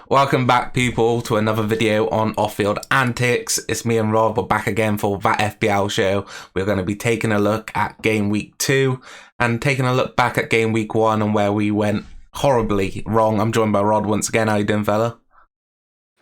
Welcome back, people, to another video on off-field antics. It's me and Rob. We're back again for that FPL show. We're going to be taking a look at Game Week 2 and taking a look back at Game Week 1 and where we went horribly wrong. I'm joined by Rod once again. How you doing, fella?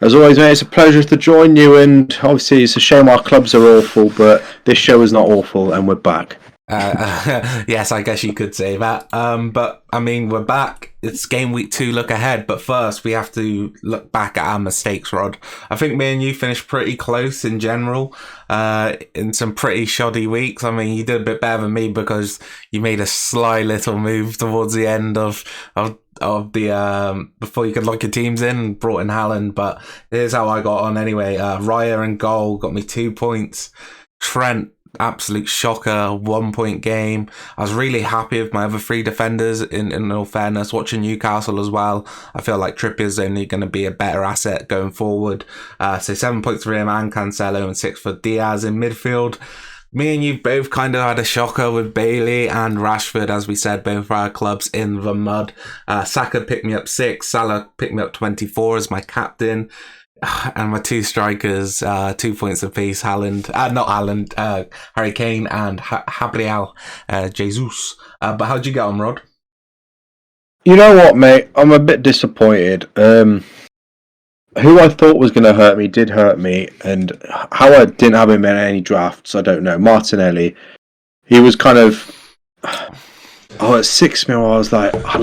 As always, mate, it's a pleasure to join you, and obviously it's a shame our clubs are awful, but this show is not awful, and we're back. Yes, I guess you could say that. But I mean, we're back. It's Game Week 2 look ahead, but first we have to look back at our mistakes, Rod. I think me and you finished pretty close in general, in some pretty shoddy weeks. I mean, you did a bit better than me because you made a sly little move towards the end of the before you could lock your teams in and brought in Haaland. But here's how I got on anyway. Raya in goal got me 2 points. Trent, absolute shocker, 1 point game. I was really happy with my other three defenders, in all fairness. Watching Newcastle as well, I feel like Trippier's only going to be a better asset going forward. So 7 points for him and Cancelo and 6 for Diaz in midfield. Me and you both kind of had a shocker with Bailey and Rashford, as we said, both our clubs in the mud. Saka picked me up 6, Salah picked me up 24 as my captain. And my two strikers, 2 points apiece, Harry Kane and Gabriel Jesus. But how'd you get on, Rod? You know what, mate? I'm a bit disappointed. Who I thought was going to hurt me did hurt me, and how I didn't have him in any drafts, I don't know. Martinelli, he was kind of... at 6 mil, I was like, I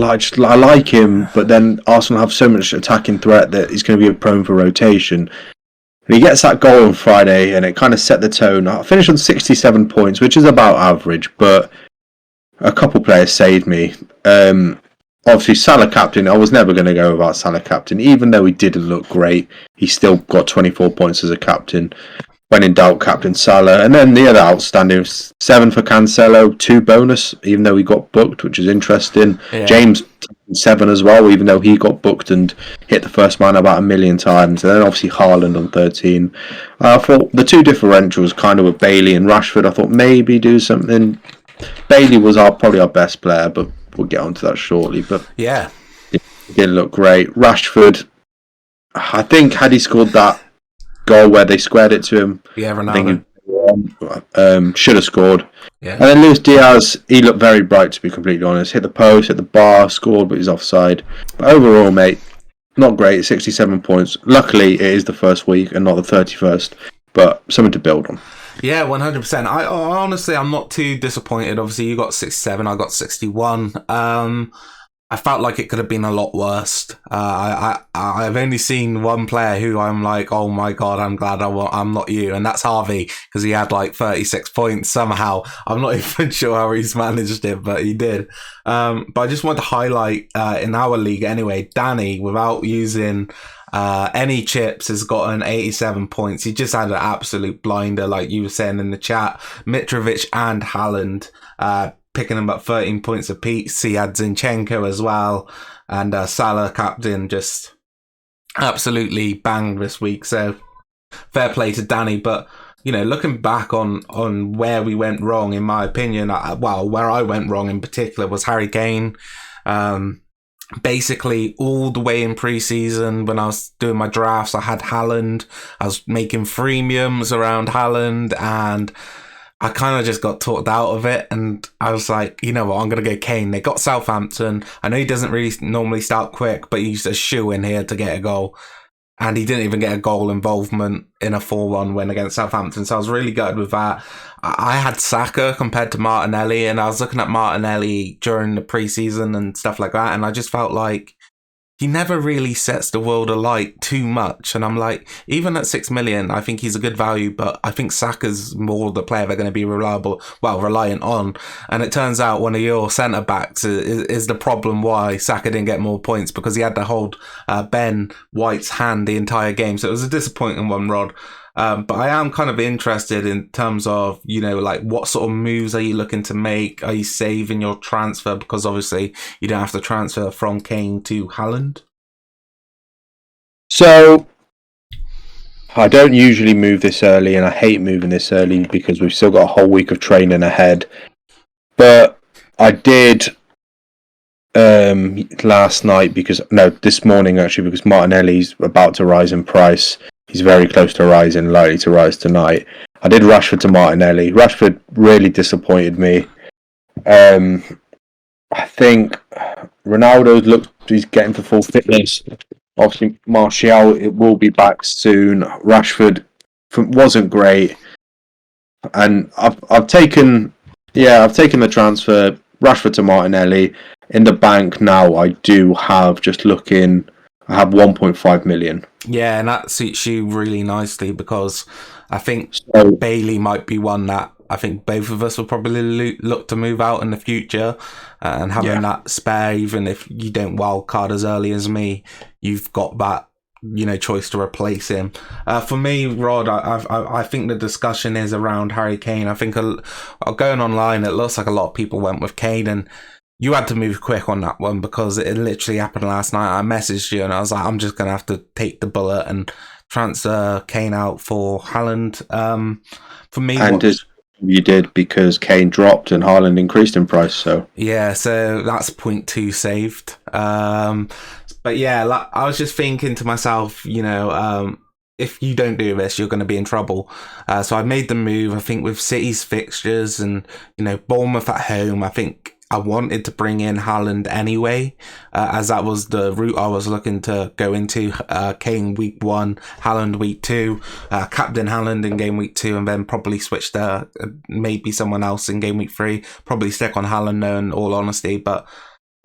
like him, but then Arsenal have so much attacking threat that he's going to be prone for rotation. And he gets that goal on Friday, and it kind of set the tone. I finished on 67 points, which is about average, but a couple players saved me. Obviously, Salah captain, I was never going to go without Salah captain. Even though he didn't look great, he still got 24 points as a captain. When in doubt, captain Salah. And then the other outstanding, 7 for Cancelo, 2 bonus, even though he got booked, which is interesting. Yeah. James, 7 as well, even though he got booked and hit the first man about 1 million times. And then obviously Haaland on 13. I thought the two differentials kind of with Bailey and Rashford, I thought maybe do something. Bailey was probably our best player, but we'll get onto that shortly. But yeah, it didn't look great. Rashford, I think had he scored that goal where they squared it to him, yeah, Ronaldo. Should have scored. Yeah. And then Luis Diaz, he looked very bright, to be completely honest. Hit the post, hit the bar, scored, but he's offside. But overall, mate, not great. 67 points. Luckily, it is the first week and not the 31st, but something to build on. Yeah, 100%. I honestly, I'm not too disappointed. Obviously, you got 67, I got 61. I felt like it could have been a lot worse. I've only seen one player who I'm like, oh my god, I'm glad I'm not you, and that's Harvey, because he had like 36 points somehow. I'm not even sure how he's managed it, but he did. But I just want to highlight in our league anyway, Danny, without using any chips, has gotten 87 points. He just had an absolute blinder, like you were saying in the chat. Mitrovic and Haaland picking him up 13 points apiece. He had Zinchenko as well, and Salah captain just absolutely banged this week. So fair play to Danny. But you know, looking back on where we went wrong, in my opinion, where I went wrong in particular was Harry Kane. Basically, all the way in pre-season, when I was doing my drafts, I had Haaland. I was making freemiums around Haaland, and I kind of just got talked out of it. And I was like, you know what, I'm going to go Kane. They got Southampton. I know he doesn't really normally start quick, but he's a shoe in here to get a goal. And he didn't even get a goal involvement in a 4-1 win against Southampton. So I was really gutted with that. I had Saka compared to Martinelli, and I was looking at Martinelli during the preseason and stuff like that, and I just felt like he never really sets the world alight too much. And I'm like, even at 6 million, I think he's a good value, but I think Saka's more the player they're going to be reliant on. And it turns out one of your centre-backs is the problem why Saka didn't get more points, because he had to hold Ben White's hand the entire game. So it was a disappointing one, Rod. But I am kind of interested in terms of, you know, like what sort of moves are you looking to make? Are you saving your transfer? Because obviously you don't have to transfer from Kane to Haaland. So I don't usually move this early, and I hate moving this early because we've still got a whole week of training ahead. But I did last night this morning actually, because Martinelli's about to rise in price. He's very close to rising, likely to rise tonight. I did Rashford to Martinelli. Rashford really disappointed me. I think he's getting to full fitness. Obviously, Martial, it will be back soon. Rashford wasn't great, and I've taken the transfer Rashford to Martinelli. In the bank now, I have 1.5 million. Yeah, and that suits you really nicely because I think So, Bailey might be one that I think both of us will probably look to move out in the future, and having that spare, even if you don't wild card as early as me, you've got that choice to replace him. For me, Rod, I think the discussion is around Harry Kane. I think going online, it looks like a lot of people went with Kane, and you had to move quick on that one because it literally happened last night. I messaged you and I was like, I'm just going to have to take the bullet and transfer Kane out for Haaland. For me, you did, because Kane dropped and Haaland increased in price. So yeah, so that's 0.2 saved. But yeah, like, I was just thinking to myself, if you don't do this, you're going to be in trouble. So I made the move. I think with City's fixtures and Bournemouth at home, I think I wanted to bring in Haaland anyway, as that was the route I was looking to go into. Kane week 1, Haaland week 2, captain Haaland in game week 2, and then probably switch to maybe someone else in game week 3. Probably stick on Haaland though, in all honesty. But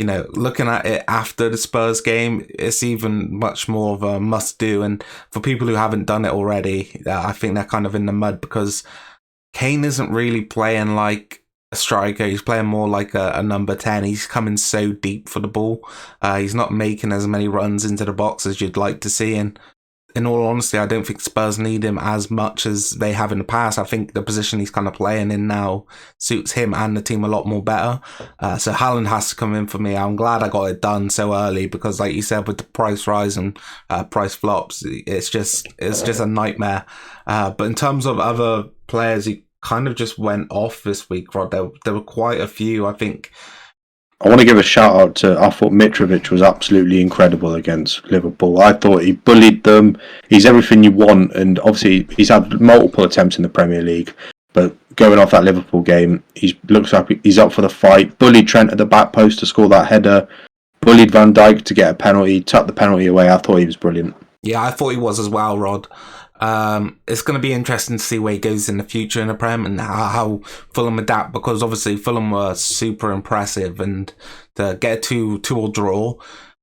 looking at it after the Spurs game, it's even much more of a must-do. And for people who haven't done it already, I think they're kind of in the mud because Kane isn't really playing like a striker. He's playing more like a number 10. He's coming so deep for the ball. He's not making as many runs into the box as you'd like to see. And in all honesty, I don't think Spurs need him as much as they have in the past. I think the position he's kind of playing in now suits him and the team a lot more better. So Haaland has to come in for me. I'm glad I got it done so early because, like you said, with the price rise and price flops, it's just a nightmare. But in terms of other players, he kind of just went off this week, Rod. There were quite a few. I think I want to give a shout out I thought Mitrovic was absolutely incredible against Liverpool. I thought he bullied them. He's everything you want, and obviously he's had multiple attempts in the Premier League. But going off that Liverpool game, he looks like he's up for the fight. Bullied Trent at the back post to score that header. Bullied Van Dijk to get a penalty. Tucked the penalty away. I thought he was brilliant. Yeah, I thought he was as well, Rod. It's going to be interesting to see where he goes in the future in the Prem and how Fulham adapt, because obviously Fulham were super impressive, and to get a 2-2 draw,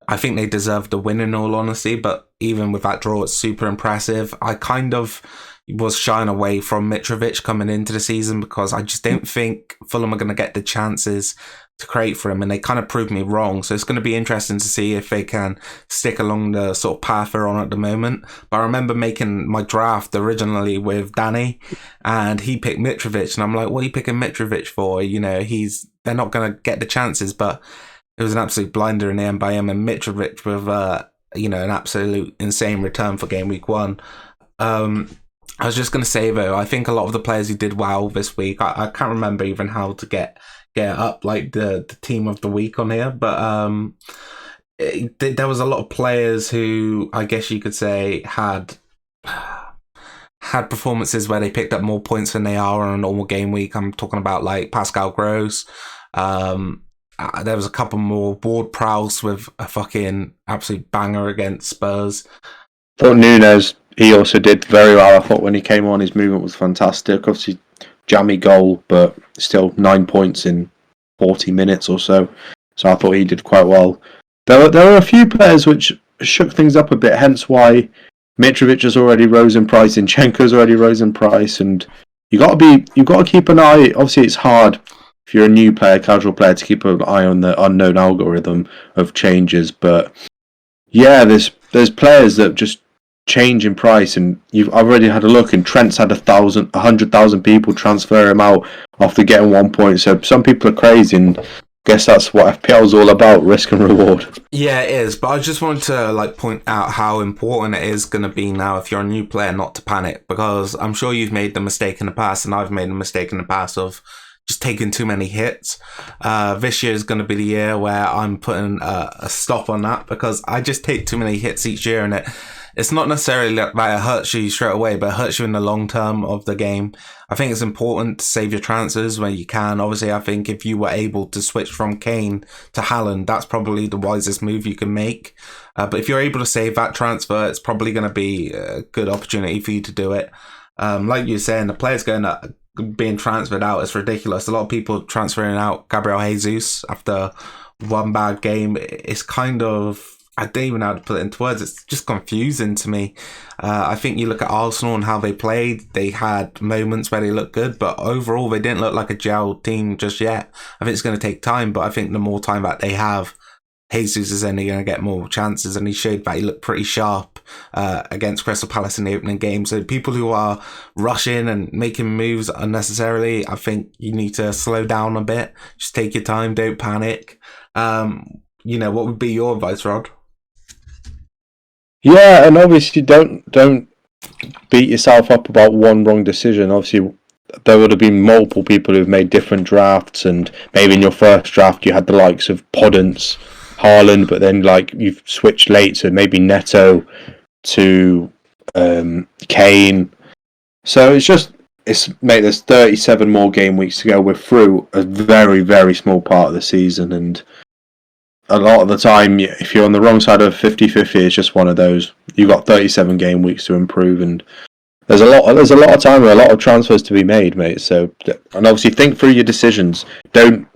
I think they deserved the win in all honesty. But even with that draw, it's super impressive. I kind of was shying away from Mitrovic coming into the season because I just don't think Fulham are going to get the chances to create for him, and they kind of proved me wrong. So it's going to be interesting to see if they can stick along the sort of path they're on at the moment. But I remember making my draft originally with Danny, and he picked Mitrovic, and I'm like, what are you picking Mitrovic for? They're not going to get the chances. But it was an absolute blinder in the end by him, and Mitrovic with an absolute insane return for game week 1. I was just going to say though, I think a lot of the players who did well this week, I can't remember even how to get up like the team of the week on here, but there was a lot of players who I guess you could say had performances where they picked up more points than they are on a normal game week. I'm talking about like Pascal Gross. There was a couple more. Ward-Prowse with a fucking absolute banger against Spurs. I thought Nunes, he also did very well. I thought when he came on, his movement was fantastic. Obviously, jammy goal, but still 9 points in 40 minutes or so. So I thought he did quite well. There were a few players which shook things up a bit, hence why Mitrovic has already rose in price, Zinchenko's already rose in price, and you've got to keep an eye. Obviously, it's hard if you're a new player, casual player, to keep an eye on the unknown algorithm of changes. But yeah, there's players that just change in price, and I've already had a look, and Trent's had 100,000 people transfer him out after getting 1 point. So some people are crazy, and I guess that's what FPL is all about: risk and reward. Yeah, it is. But I just wanted to point out how important it is going to be now if you're a new player not to panic, because I'm sure you've made the mistake in the past, and I've made the mistake in the past of just taking too many hits. This year is going to be the year where I'm putting a stop on that, because I just take too many hits each year, and it's not necessarily that it hurts you straight away, but it hurts you in the long term of the game. I think it's important to save your transfers when you can. Obviously, I think if you were able to switch from Kane to Haaland, that's probably the wisest move you can make. But if you're able to save that transfer, it's probably going to be a good opportunity for you to do it. Like you're saying, the players being transferred out is ridiculous. A lot of people transferring out Gabriel Jesus after one bad game. It's kind of, I don't even know how to put it into words. It's just confusing to me. I think you look at Arsenal and how they played. They had moments where they looked good, but overall they didn't look like a gel team just yet. I think it's going to take time, but I think the more time that they have, Jesus is only going to get more chances, and he showed that he looked pretty sharp against Crystal Palace in the opening game. So people who are rushing and making moves unnecessarily, I think you need to slow down a bit. Just take your time, don't panic. What would be your advice, Rod? Yeah, and obviously don't beat yourself up about one wrong decision. Obviously, there would have been multiple people who've made different drafts, and maybe in your first draft you had the likes of Podence, Haaland, but then you've switched late to maybe Neto to Kane. So mate, there's 37 more game weeks to go. We're through a very, very small part of the season, and a lot of the time, if you're on the wrong side of 50-50, it's just one of those. You've got 37 game weeks to improve, and there's a lot of time and a lot of transfers to be made, mate. So, and obviously think through your decisions. Don't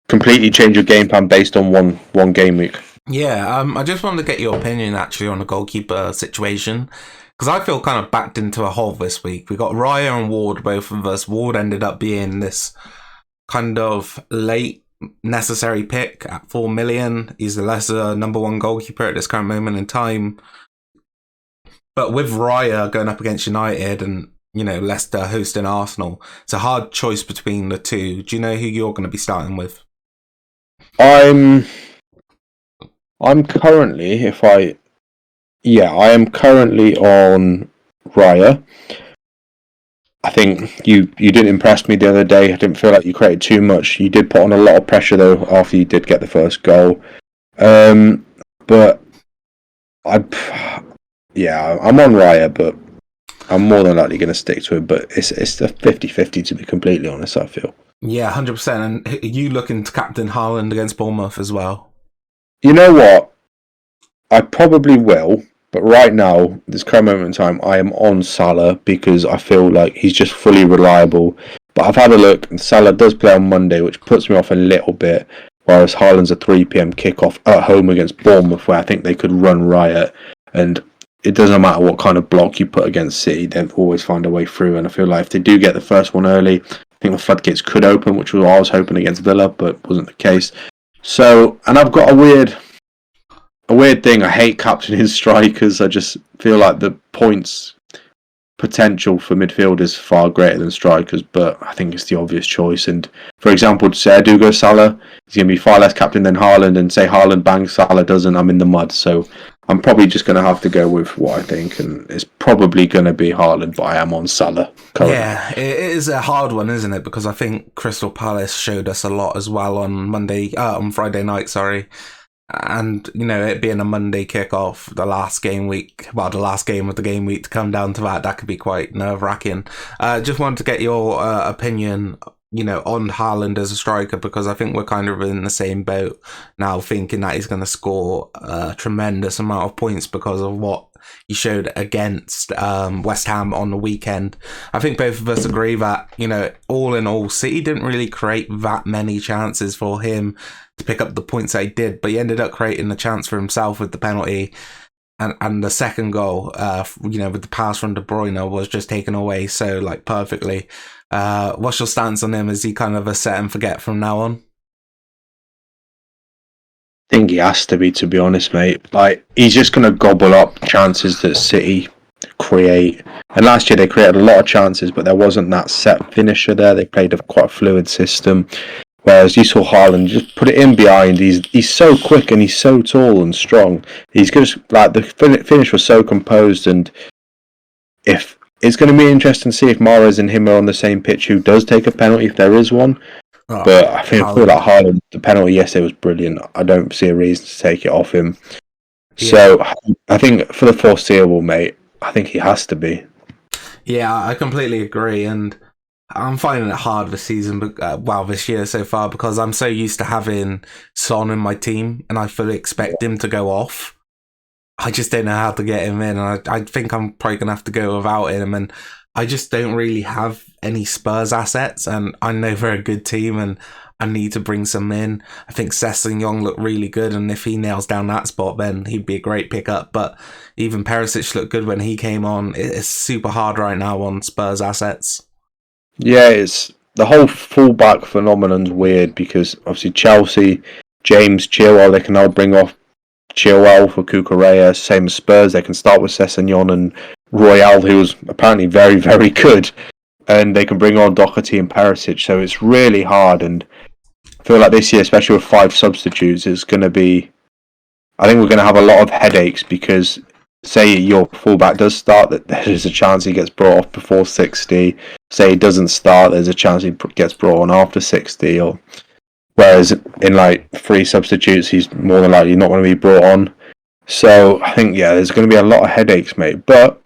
completely change your game plan based on one game week. Yeah, I just wanted to get your opinion actually on the goalkeeper situation, because I feel kind of backed into a hole this week. We got Raya and Ward, both of us. Ward ended up being this kind of late necessary pick at 4 million. He's the lesser number one goalkeeper at this current moment in time. But with Raya going up against United and, Leicester hosting Arsenal, it's a hard choice between the two. Do you know who you're going to be starting with? I'm currently, I am currently on Raya. I think you didn't impress me the other day. I didn't feel like you created too much. You did put on a lot of pressure though after you did get the first goal. But I'm on Raya, but I'm more than likely going to stick to it. But it's a 50-50 to be completely honest, I feel. Yeah, 100%. And are you looking to captain Haaland against Bournemouth as well? You know what? I probably will. But right now, this current moment in time, I am on Salah because I feel like he's just fully reliable. But I've had a look, and Salah does play on Monday, which puts me off a little bit. Whereas Haaland's a 3 p.m. kickoff at home against Bournemouth, where I think they could run riot. And it doesn't matter what kind of block you put against City, they've always found a way through. And I feel like if they do get the first one early, I think the floodgates could open, which was what I was hoping against Villa, but wasn't the case. So, and I've got a weird thing. I hate captaining strikers. I just feel like the points potential for midfield is far greater than strikers, but I think it's the obvious choice. And for example, say I do go Salah, he's going to be far less captain than Haaland, and say Haaland bangs, Salah doesn't, I'm in the mud. So I'm probably just going to have to go with what I think, and it's probably going to be Haaland, but I am on Salah currently. Yeah, it is a hard one, isn't it? Because I think Crystal Palace showed us a lot as well on Friday night, sorry. And, it being a Monday kickoff, the last game of the game week to come down to that could be quite nerve-wracking. Just wanted to get your opinion, on Haaland as a striker, because I think we're kind of in the same boat now, thinking that he's going to score a tremendous amount of points because of what he showed against West Ham on the weekend. I think both of us agree that, all in all, City didn't really create that many chances for him to pick up the points that he did, but he ended up creating a chance for himself with the penalty, and the second goal, with the pass from De Bruyne was just taken away so perfectly. What's your stance on him? Is he kind of a set and forget from now on? I think he has to be honest, mate. He's just going to gobble up chances that City create. And last year they created a lot of chances, but there wasn't that set finisher there. They played quite a fluid system. Whereas you saw Haaland just put it in behind. He's so quick and he's so tall and strong. He's just the finish was so composed. And if it's going to be interesting to see if Mahrez and him are on the same pitch. Who does take a penalty if there is one? But I feel like Haaland, the penalty yesterday was brilliant. I don't see a reason to take it off him. Yeah. So I think for the foreseeable, mate, I think he has to be. Yeah, I completely agree, and I'm finding it hard this season, this year so far, because I'm so used to having Son in my team, and I fully expect him to go off. I just don't know how to get him in, and I think I'm probably going to have to go without him, and I just don't really have any Spurs assets, and I know they're a good team, and I need to bring some in. I think Sessegnon looked really good, and if he nails down that spot, then he'd be a great pickup. But even Perisic looked good when he came on. It's super hard right now on Spurs assets. Yeah, it's the whole fullback phenomenon's weird because obviously Chelsea, James Chilwell, they can now bring off Chilwell for Cucurella. Same as Spurs, they can start with Sessegnon and Royale, who was apparently very, very good, and they can bring on Doherty and Perisic. So it's really hard, and I feel like this year, especially with 5 substitutes, is going to be. I think we're going to have a lot of headaches because, say your fullback does start, that there's a chance he gets brought off before 60. Say he doesn't start, there's a chance he gets brought on after 60. Or whereas in like 3 substitutes, he's more than likely not going to be brought on. So I think there's going to be a lot of headaches, mate. But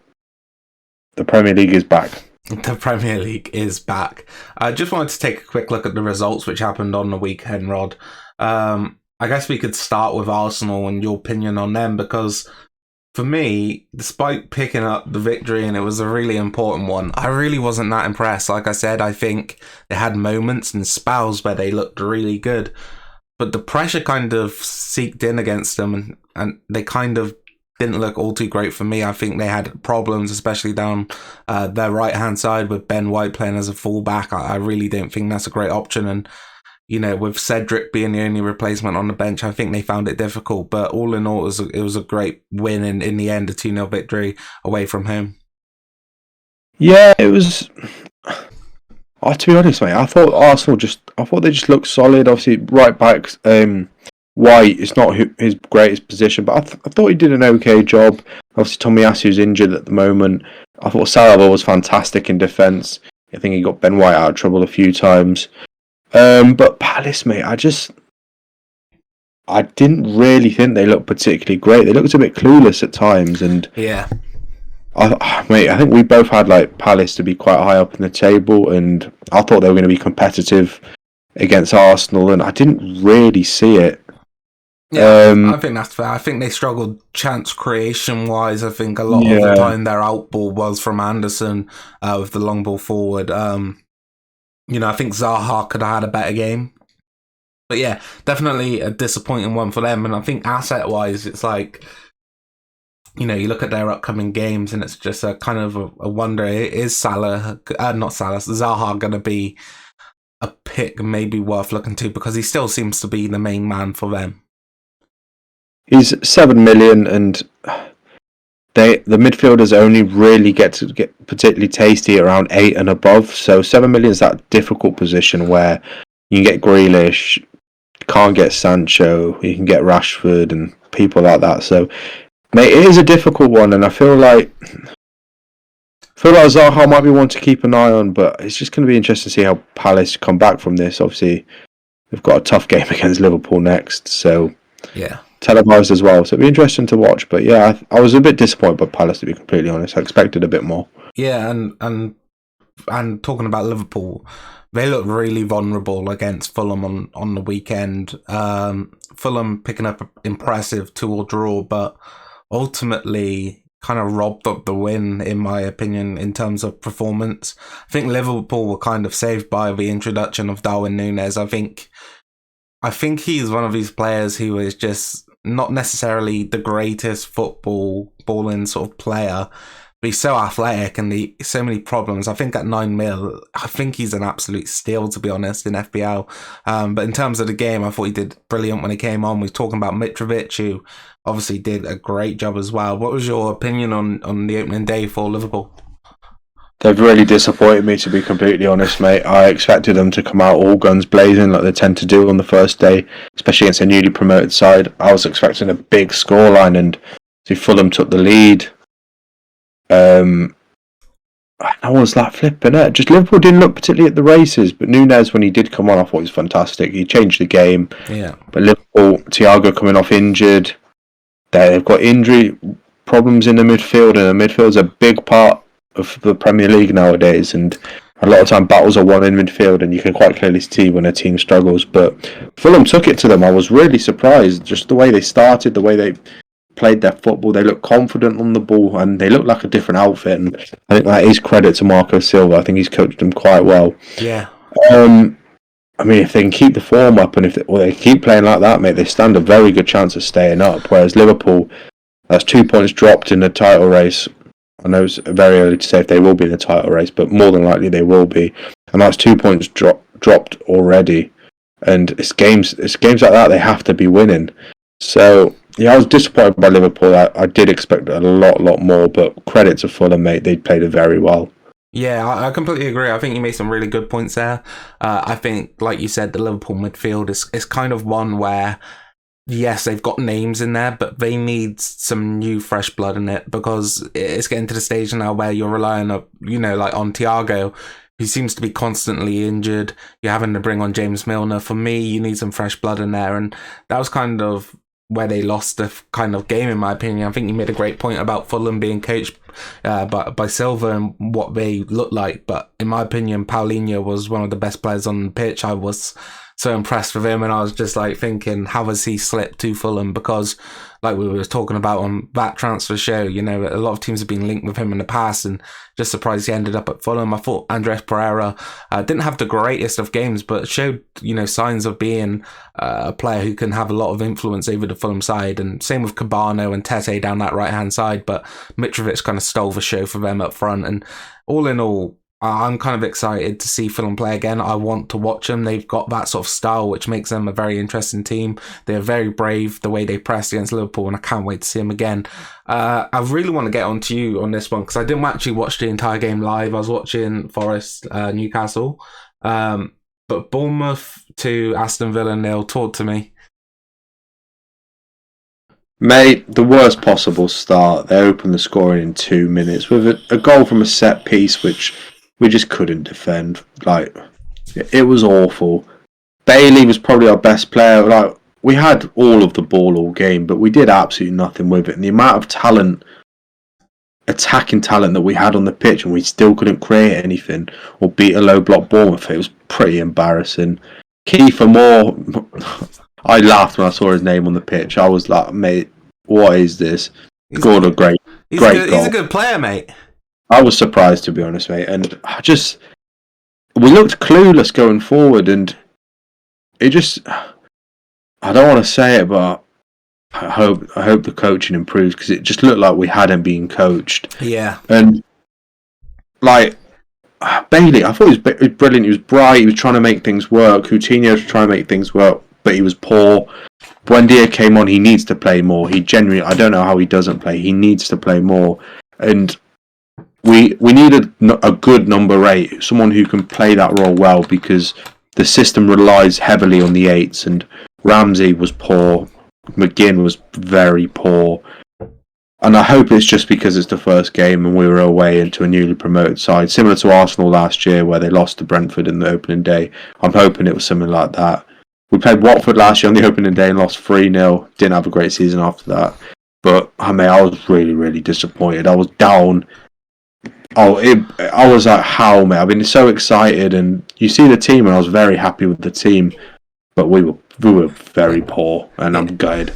the Premier League is back. The Premier League is back. I just wanted to take a quick look at the results which happened on the weekend, Rod. I guess we could start with Arsenal and your opinion on them, because for me, despite picking up the victory, and it was a really important one, I really wasn't that impressed. Like I said, I think they had moments and spells where they looked really good, but the pressure kind of seeped in against them, and they kind of didn't look all too great for me. I think they had problems, especially down their right-hand side with Ben White playing as a fullback. I really don't think that's a great option, and with Cedric being the only replacement on the bench, I think they found it difficult. But all in all, it was a great win in the end, a 2-0 victory away from home. Yeah, it was. To be honest, mate, I thought they just looked solid. Obviously, right back, White is not his greatest position, but I thought he did an okay job. Obviously, Tomiyasu's injured at the moment. I thought Salva was fantastic in defence. I think he got Ben White out of trouble a few times. But Palace, mate, I didn't really think they looked particularly great. They looked a bit clueless at times, and yeah, I think we both had like Palace to be quite high up in the table, and I thought they were going to be competitive against Arsenal, and I didn't really see it. Yeah, I think that's fair. I think they struggled chance creation wise. I think a lot of the time their outball was from Anderson with the long ball forward. I think Zaha could have had a better game. But yeah, definitely a disappointing one for them. And I think asset-wise, it's like, you look at their upcoming games and it's just a kind of a wonder. Is Zaha going to be a pick maybe worth looking to? Because he still seems to be the main man for them. He's 7 million, and the midfielders only really get particularly tasty around 8 and above. So 7 million is that difficult position where you can get Grealish, can't get Sancho, you can get Rashford and people like that. So, mate, it is a difficult one, and I feel like Zaha might be one to keep an eye on, but it's just going to be interesting to see how Palace come back from this. Obviously, they've got a tough game against Liverpool next, so yeah. Televised as well, so it'll be interesting to watch. But yeah, I was a bit disappointed by Palace, to be completely honest. I expected a bit more. Yeah, and talking about Liverpool, they look really vulnerable against Fulham on the weekend. Fulham picking up an impressive 2-2 draw, but ultimately kind of robbed up the win, in my opinion, in terms of performance. I think Liverpool were kind of saved by the introduction of Darwin Núñez. I think he's one of these players who is just not necessarily the greatest balling sort of player, but he's so athletic and so many problems. I think at 9 mil, I think he's an absolute steal, to be honest, in FPL. But in terms of the game, I thought he did brilliant when he came on. We're talking about Mitrovic, who obviously did a great job as well. What was your opinion on the opening day for Liverpool? They've really disappointed me, to be completely honest, mate. I expected them to come out all guns blazing like they tend to do on the first day, especially against a newly promoted side. I was expecting a big scoreline, and Fulham took the lead. I was like flipping it. Just Liverpool didn't look particularly at the races, but Núñez, when he did come on, I thought he was fantastic. He changed the game. Yeah. But Liverpool, Thiago coming off injured, they've got injury problems in the midfield, and the midfield's a big part of the Premier League nowadays. And a lot of time battles are won in midfield, and you can quite clearly see when a team struggles. But Fulham took it to them. I was really surprised, just the way they started, the way they played their football. They looked confident on the ball, and they looked like a different outfit. And I think that is credit to Marco Silva. I think he's coached them quite well. Yeah. I mean, if they can keep the form up, and if they keep playing like that, mate, they stand a very good chance of staying up. Whereas Liverpool, that's 2 points dropped in the title race. I know it's very early to say if they will be in the title race, but more than likely they will be. And that's 2 points dropped already. And it's games like that they have to be winning. So yeah, I was disappointed by Liverpool. I did expect a lot more, but credit to Fulham, mate. They played it very well. Yeah, I completely agree. I think you made some really good points there. I think, like you said, the Liverpool midfield is kind of one where, yes, they've got names in there, but they need some new, fresh blood in it, because it's getting to the stage now where you're relying on, like on Thiago, who seems to be constantly injured. You're having to bring on James Milner. For me, you need some fresh blood in there, and that was kind of where they lost the kind of game, in my opinion. I think you made a great point about Fulham being coached by Silva and what they look like. But in my opinion, Paulinho was one of the best players on the pitch. I was so impressed with him, and I was just like thinking, how has he slipped to Fulham? Because like we were talking about on that transfer show, a lot of teams have been linked with him in the past, and just surprised he ended up at Fulham. I thought Andres Pereira didn't have the greatest of games, but showed, signs of being a player who can have a lot of influence over the Fulham side. And same with Cabano and Tete down that right-hand side, but Mitrovic kind of stole the show for them up front. And all in all, I'm kind of excited to see Fulham play again. I want to watch them. They've got that sort of style, which makes them a very interesting team. They're very brave, the way they press against Liverpool, and I can't wait to see them again. I really want to get on to you on this one, because I didn't actually watch the entire game live. I was watching Forest, Newcastle. But Bournemouth to Aston Villa 0, talk to me. Mate, the worst possible start. They opened the scoring in 2 minutes with a goal from a set piece, which we just couldn't defend. Like, it was awful. Bailey was probably our best player. Like, we had all of the ball all game, but we did absolutely nothing with it. And the amount of talent, attacking talent that we had on the pitch, and we still couldn't create anything or beat a low block Bournemouth, it was pretty embarrassing. Kiefer Moore, I laughed when I saw his name on the pitch. I was like, mate, what is this? Scored a great goal. He's a good player, mate. I was surprised, to be honest, mate. And we looked clueless going forward, and it just, I don't want to say it, but I hope the coaching improves, because it just looked like we hadn't been coached. Yeah. And like Bailey, I thought he was brilliant. He was bright. He was trying to make things work. Coutinho was trying to make things work, but he was poor. Buendia came on. He needs to play more. He genuinely, I don't know how he doesn't play. He needs to play more. And we needed a good number 8, someone who can play that role well, because the system relies heavily on the 8s. And Ramsey was poor. McGinn was very poor. And I hope it's just because it's the first game and we were away into a newly promoted side, similar to Arsenal last year where they lost to Brentford in the opening day. I'm hoping it was something like that. We played Watford last year on the opening day and lost 3-0. Didn't have a great season after that. But I was really, really disappointed. I was down. I was like, how, mate? I've been so excited, and you see the team, and I was very happy with the team. But we were very poor, and I'm gutted.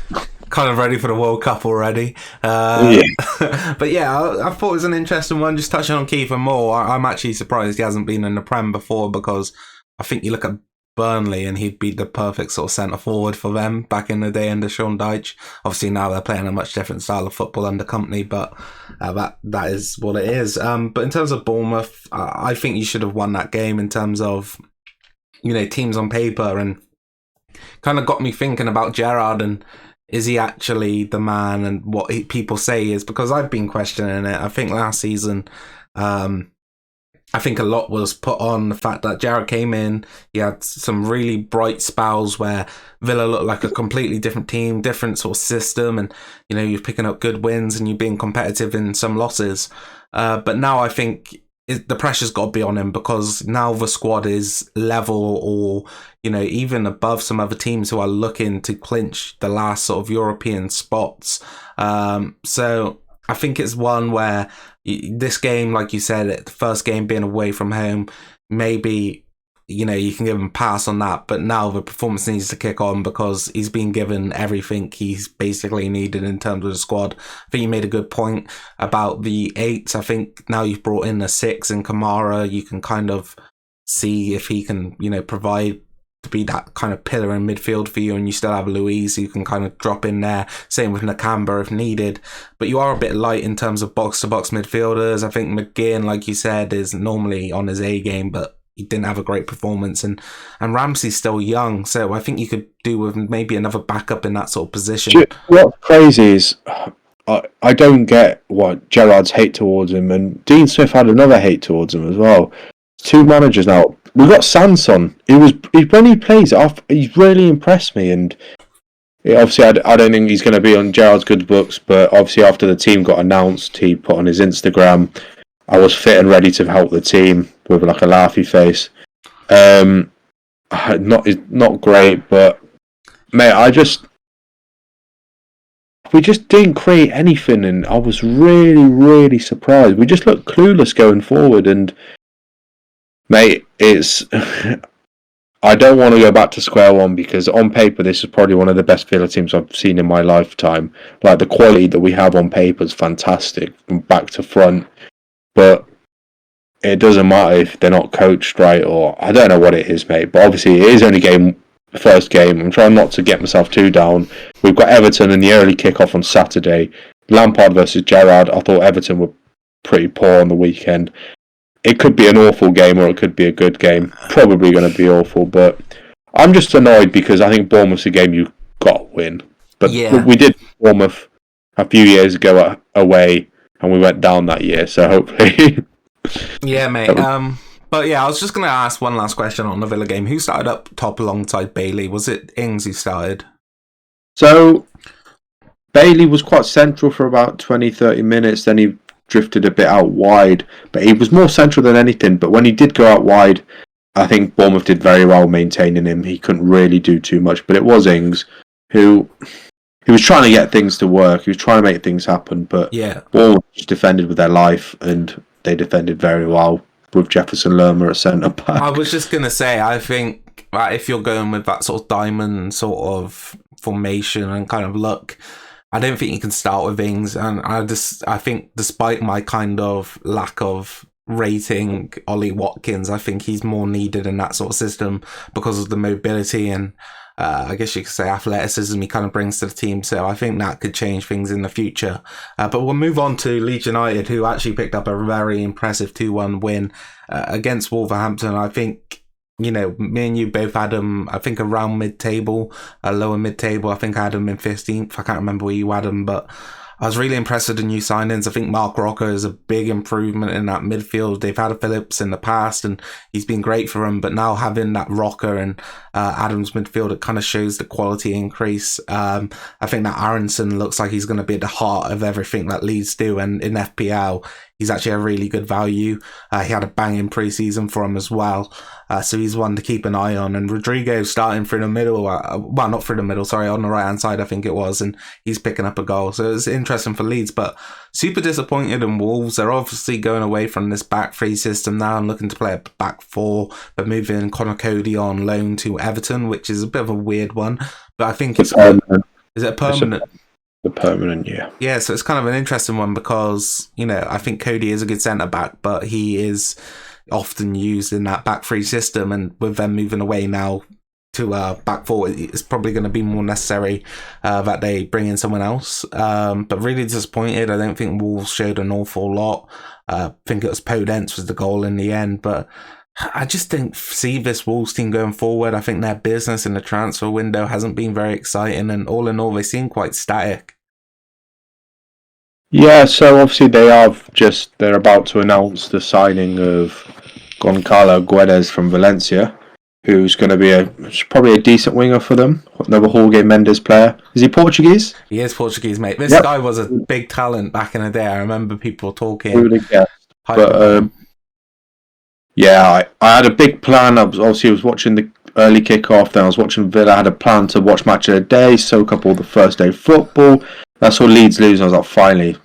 Kind of ready for the World Cup already. Yeah. But yeah, I thought it was an interesting one. Just touching on Kiefer Moore, I'm actually surprised he hasn't been in the Prem before, because I think you look at Burnley and he'd be the perfect sort of centre forward for them back in the day under Sean Dyche. Obviously now they're playing a much different style of football under Company, but that is what it is. But in terms of Bournemouth, I think you should have won that game in terms of, teams on paper, and kind of got me thinking about Gerrard, and is he actually the man, and what people say is, because I've been questioning it. I think last season, I think a lot was put on the fact that Gerrard came in, he had some really bright spells where Villa looked like a completely different team, different sort of system, and you're picking up good wins and you're being competitive in some losses. But now I think the pressure's got to be on him, because now the squad is level, or even above some other teams who are looking to clinch the last sort of European spots. So I think it's one where this game, like you said, the first game being away from home, maybe you can give him a pass on that, but now the performance needs to kick on, because he's been given everything he's basically needed in terms of the squad. I think you made a good point about the 8s. I think now you've brought in a 6 in Kamara, you can kind of see if he can, provide to be that kind of pillar in midfield for you, and you still have Louise who can kind of drop in there. Same with Nakamba if needed. But you are a bit light in terms of box-to-box midfielders. I think McGinn, like you said, is normally on his A game, but he didn't have a great performance, and Ramsey's still young, so I think you could do with maybe another backup in that sort of position. What's crazy is I don't get what Gerrard's hate towards him, and Dean Smith had another hate towards him as well. 2 managers now. We've got Sanson. When he plays off, he's really impressed me, and obviously I don't think he's going to be on Gerrard's good books, but obviously after the team got announced, he put on his Instagram, I was fit and ready to help the team, with like a laughy face. Not great, but mate, we just didn't create anything, and I was really, really surprised. We just looked clueless going forward, and mate, it's I don't want to go back to square one, because on paper this is probably one of the best Villa teams I've seen in my lifetime. Like, the quality that we have on paper is fantastic from back to front, but it doesn't matter if they're not coached right, or I don't know what it is, mate. But obviously, it is only first game. I'm trying not to get myself too down. We've got Everton in the early kickoff on Saturday. Lampard versus Gerrard. I thought Everton were pretty poor on the weekend. It could be an awful game, or it could be a good game. Probably going to be awful, but I'm just annoyed because I think Bournemouth's a game you got to win. But we did Bournemouth a few years ago away, and we went down that year. So hopefully. Yeah, mate. But yeah, I was just going to ask one last question on the Villa game. Who started up top alongside Bailey? Was it Ings who started? So Bailey was quite central for about 20-30 minutes. Then he drifted a bit out wide, but he was more central than anything. But when he did go out wide, I think Bournemouth did very well maintaining him. He couldn't really do too much, but it was Ings who he was trying to get things to work. He was trying to make things happen, but Bournemouth just defended with their life, and they defended very well with Jefferson Lerma at centre back. I was just going to say, I think that if you're going with that sort of diamond sort of formation and kind of look, I don't think you can start with Ings. And I think despite my kind of lack of rating Ollie Watkins, I think he's more needed in that sort of system because of the mobility and I guess you could say athleticism he kind of brings to the team. So I think that could change things in the future. But we'll move on to Leeds United, who actually picked up a very impressive 2-1 win against Wolverhampton. I think, me and you both had him, I think, around mid-table, lower mid-table. I think I had him in 15th. I can't remember where you had him, but I was really impressed with the new signings. I think Mark Rocker is a big improvement in that midfield. They've had a Phillips in the past and he's been great for them, but now having that Rocker and Adams midfield, it kind of shows the quality increase. I think that Aronson looks like he's going to be at the heart of everything that Leeds do, and in FPL, he's actually a really good value. He had a banging pre-season for him as well. So he's one to keep an eye on. And Rodrigo starting through the middle, well, not through the middle, sorry, on the right-hand side, I think it was, and he's picking up a goal. So it's interesting for Leeds, but super disappointed in Wolves. They're obviously going away from this back three system now and looking to play a back four, but moving Connor Cody on loan to Everton, which is a bit of a weird one. But I think it's is it permanent? The permanent, yeah. Yeah, so it's kind of an interesting one because, I think Cody is a good centre-back, but he is often used in that back three system, and with them moving away now to back four, it's probably going to be more necessary that they bring in someone else. But really disappointed. I don't think Wolves showed an awful lot. I think it was Podence was the goal in the end, but I just didn't see this Wolves team going forward. I think their business in the transfer window hasn't been very exciting, and all in all, they seem quite static. Yeah, so obviously they're about to announce the signing of Goncalo Guedes from Valencia, who's going to be probably a decent winger for them. Another Jorge Mendes player. Is he Portuguese? He is Portuguese, mate. This guy was a big talent back in the day. I remember people talking. But Yeah, I had a big plan. I was watching the early kickoff. Then I was watching Villa. I had a plan to watch match of the day, soak up all the first day football. That's all Leeds lose. I was like, finally,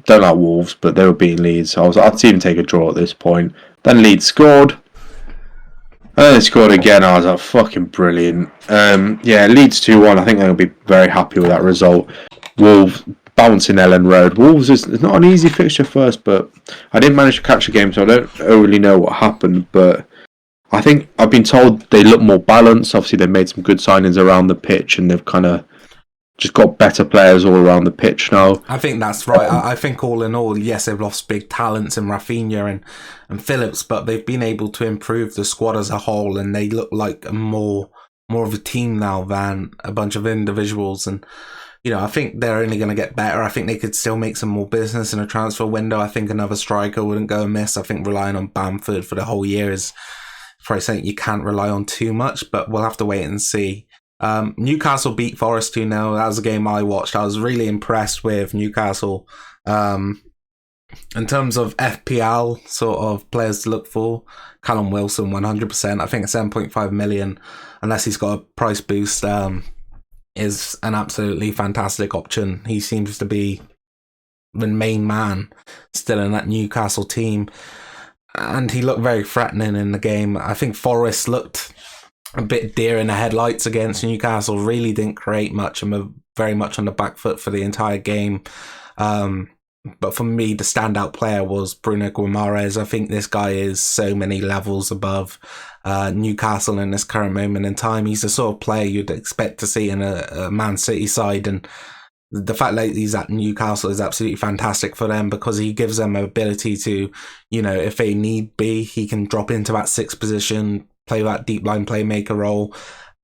don't like Wolves, but they were beating Leeds. So I was like, I'd even take a draw at this point. Then Leeds scored. And then they scored again. I was like, fucking brilliant. Yeah, Leeds 2-1. I think they'll be very happy with that result. Wolves bouncing Ellen Road. Wolves is not an easy fixture first, but I didn't manage to catch the game, so I don't really know what happened. But I think I've been told they look more balanced. Obviously, they've made some good signings around the pitch, and they've kind of just got better players all around the pitch now. I think that's right. I think all in all, yes, they've lost big talents in Rafinha and Phillips, but they've been able to improve the squad as a whole, and they look like a more of a team now than a bunch of individuals. And I think they're only going to get better. I think they could still make some more business in a transfer window. I think another striker wouldn't go amiss. I think relying on Bamford for the whole year is probably something you can't rely on too much, but we'll have to wait and see. Newcastle beat Forest 2-0. That was a game I watched. I was really impressed with Newcastle. In terms of FPL sort of players to look for, Callum Wilson 100%. I think 7.5 million, unless he's got a price boost, is an absolutely fantastic option. He seems to be the main man still in that Newcastle team, and he looked very threatening in the game. I think Forest looked a bit deer in the headlights against Newcastle, really didn't create much and were very much on the back foot for the entire game. But for me, the standout player was Bruno Guimaraes. I think this guy is so many levels above Newcastle in this current moment in time. He's the sort of player you'd expect to see in a Man City side, and the fact that he's at Newcastle is absolutely fantastic for them because he gives them an ability to, if they need be, he can drop into that sixth position, play that deep line playmaker role,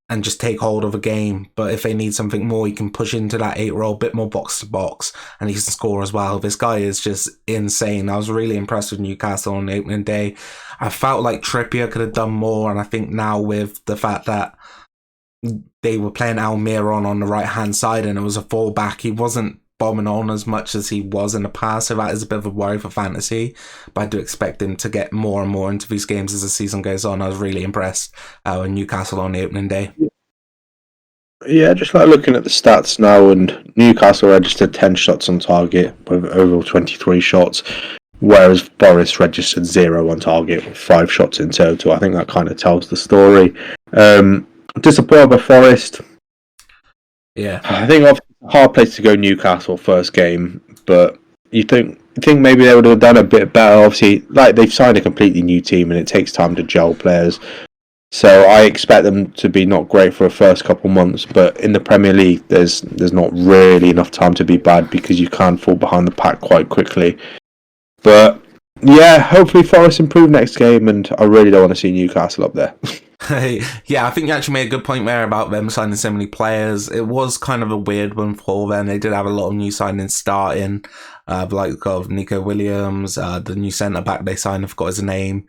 and just take hold of a game. But if they need something more, he can push into that 8 role, a bit more box to box, and he can score as well. This guy is just insane. I was really impressed with Newcastle on the opening day. I felt like Trippier could have done more, and I think now with the fact that they were playing Almiron on the right hand side and it was a fallback, he wasn't bombing on as much as he was in the past, so that is a bit of a worry for fantasy, but I do expect him to get more and more into these games as the season goes on. I was really impressed with Newcastle on the opening day. Yeah, just like looking at the stats now, and Newcastle registered 10 shots on target with overall 23 shots, whereas Forest registered 0 on target with 5 shots in total. I think that kind of tells the story. Disappointed by Forest. Yeah, I think it's a hard place to go Newcastle first game, but you think maybe they would have done a bit better. Obviously, like they've signed a completely new team and it takes time to gel players. So I expect them to be not great for the first couple months, but in the Premier League, there's not really enough time to be bad because you can fall behind the pack quite quickly. But yeah, hopefully Forest improve next game, and I really don't want to see Newcastle up there. Yeah, I think you actually made a good point there about them signing so many players. It was kind of a weird one for them. They did have a lot of new signings starting, like of Nico Williams, the new centre back they signed, I forgot his name.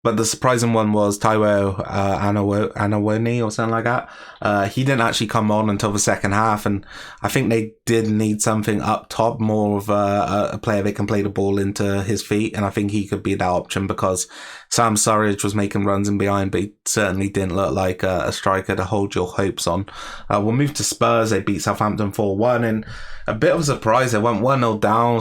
But the surprising one was Taiwo Anawoni or something like that. He didn't actually come on until the second half, and I think they did need something up top, more of a player that can play the ball into his feet, and I think he could be that option because Sam Surridge was making runs in behind, but he certainly didn't look like a striker to hold your hopes on. We'll move to Spurs. They beat Southampton 4-1, and a bit of a surprise. They went 1-0 down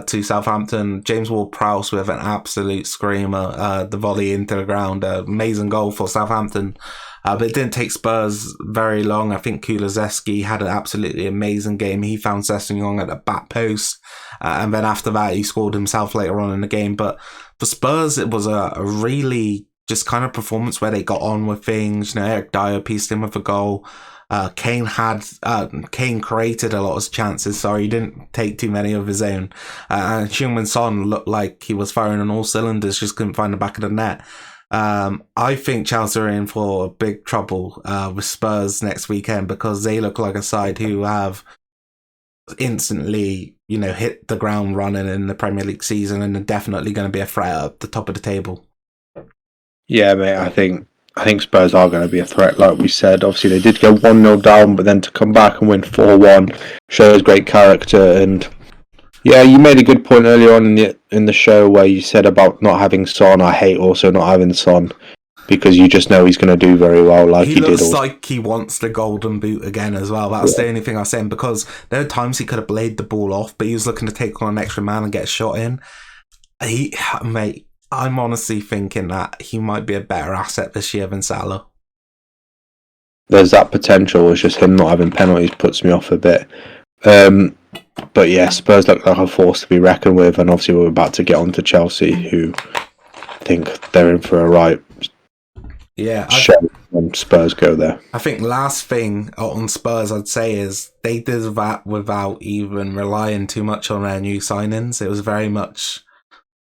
to Southampton. James Ward-Prowse with an absolute screamer. The volley into the ground. Amazing goal for Southampton. But it didn't take Spurs very long. I think Kulusevski had an absolutely amazing game. He found Sessegnon at the back post. And then after that, he scored himself later on in the game. But for Spurs, it was a really just kind of performance where they got on with things. Eric Dyer pieced in with a goal. Kane created a lot of chances. Sorry, he didn't take too many of his own. And Heung-min Son looked like he was firing on all cylinders, just couldn't find the back of the net. I think Chelsea are in for big trouble with Spurs next weekend because they look like a side who have instantly, hit the ground running in the Premier League season and are definitely going to be a threat at the top of the table. Yeah, mate, I think Spurs are going to be a threat, like we said. Obviously, they did go 1-0 down, but then to come back and win 4-1 shows great character. And Yeah, you made a good point earlier on in the show where you said about not having Son. I hate also not having Son because you just know he's going to do very well, like He he did. looks Also, like he wants the golden boot again as well. That's yeah. the only thing I'm saying, because there are times he could have played the ball off, but he was looking to take on an extra man and get a shot in. Mate, I'm honestly thinking that he might be a better asset this year than Salah. There's that potential. It's just him not having penalties puts me off a bit. But yeah, Spurs look like a force to be reckoned with, and obviously we're about to get on to Chelsea, who I think they're in for a right show when Spurs go there. I think last thing on Spurs I'd say is they did that without even relying too much on their new signings. It was very much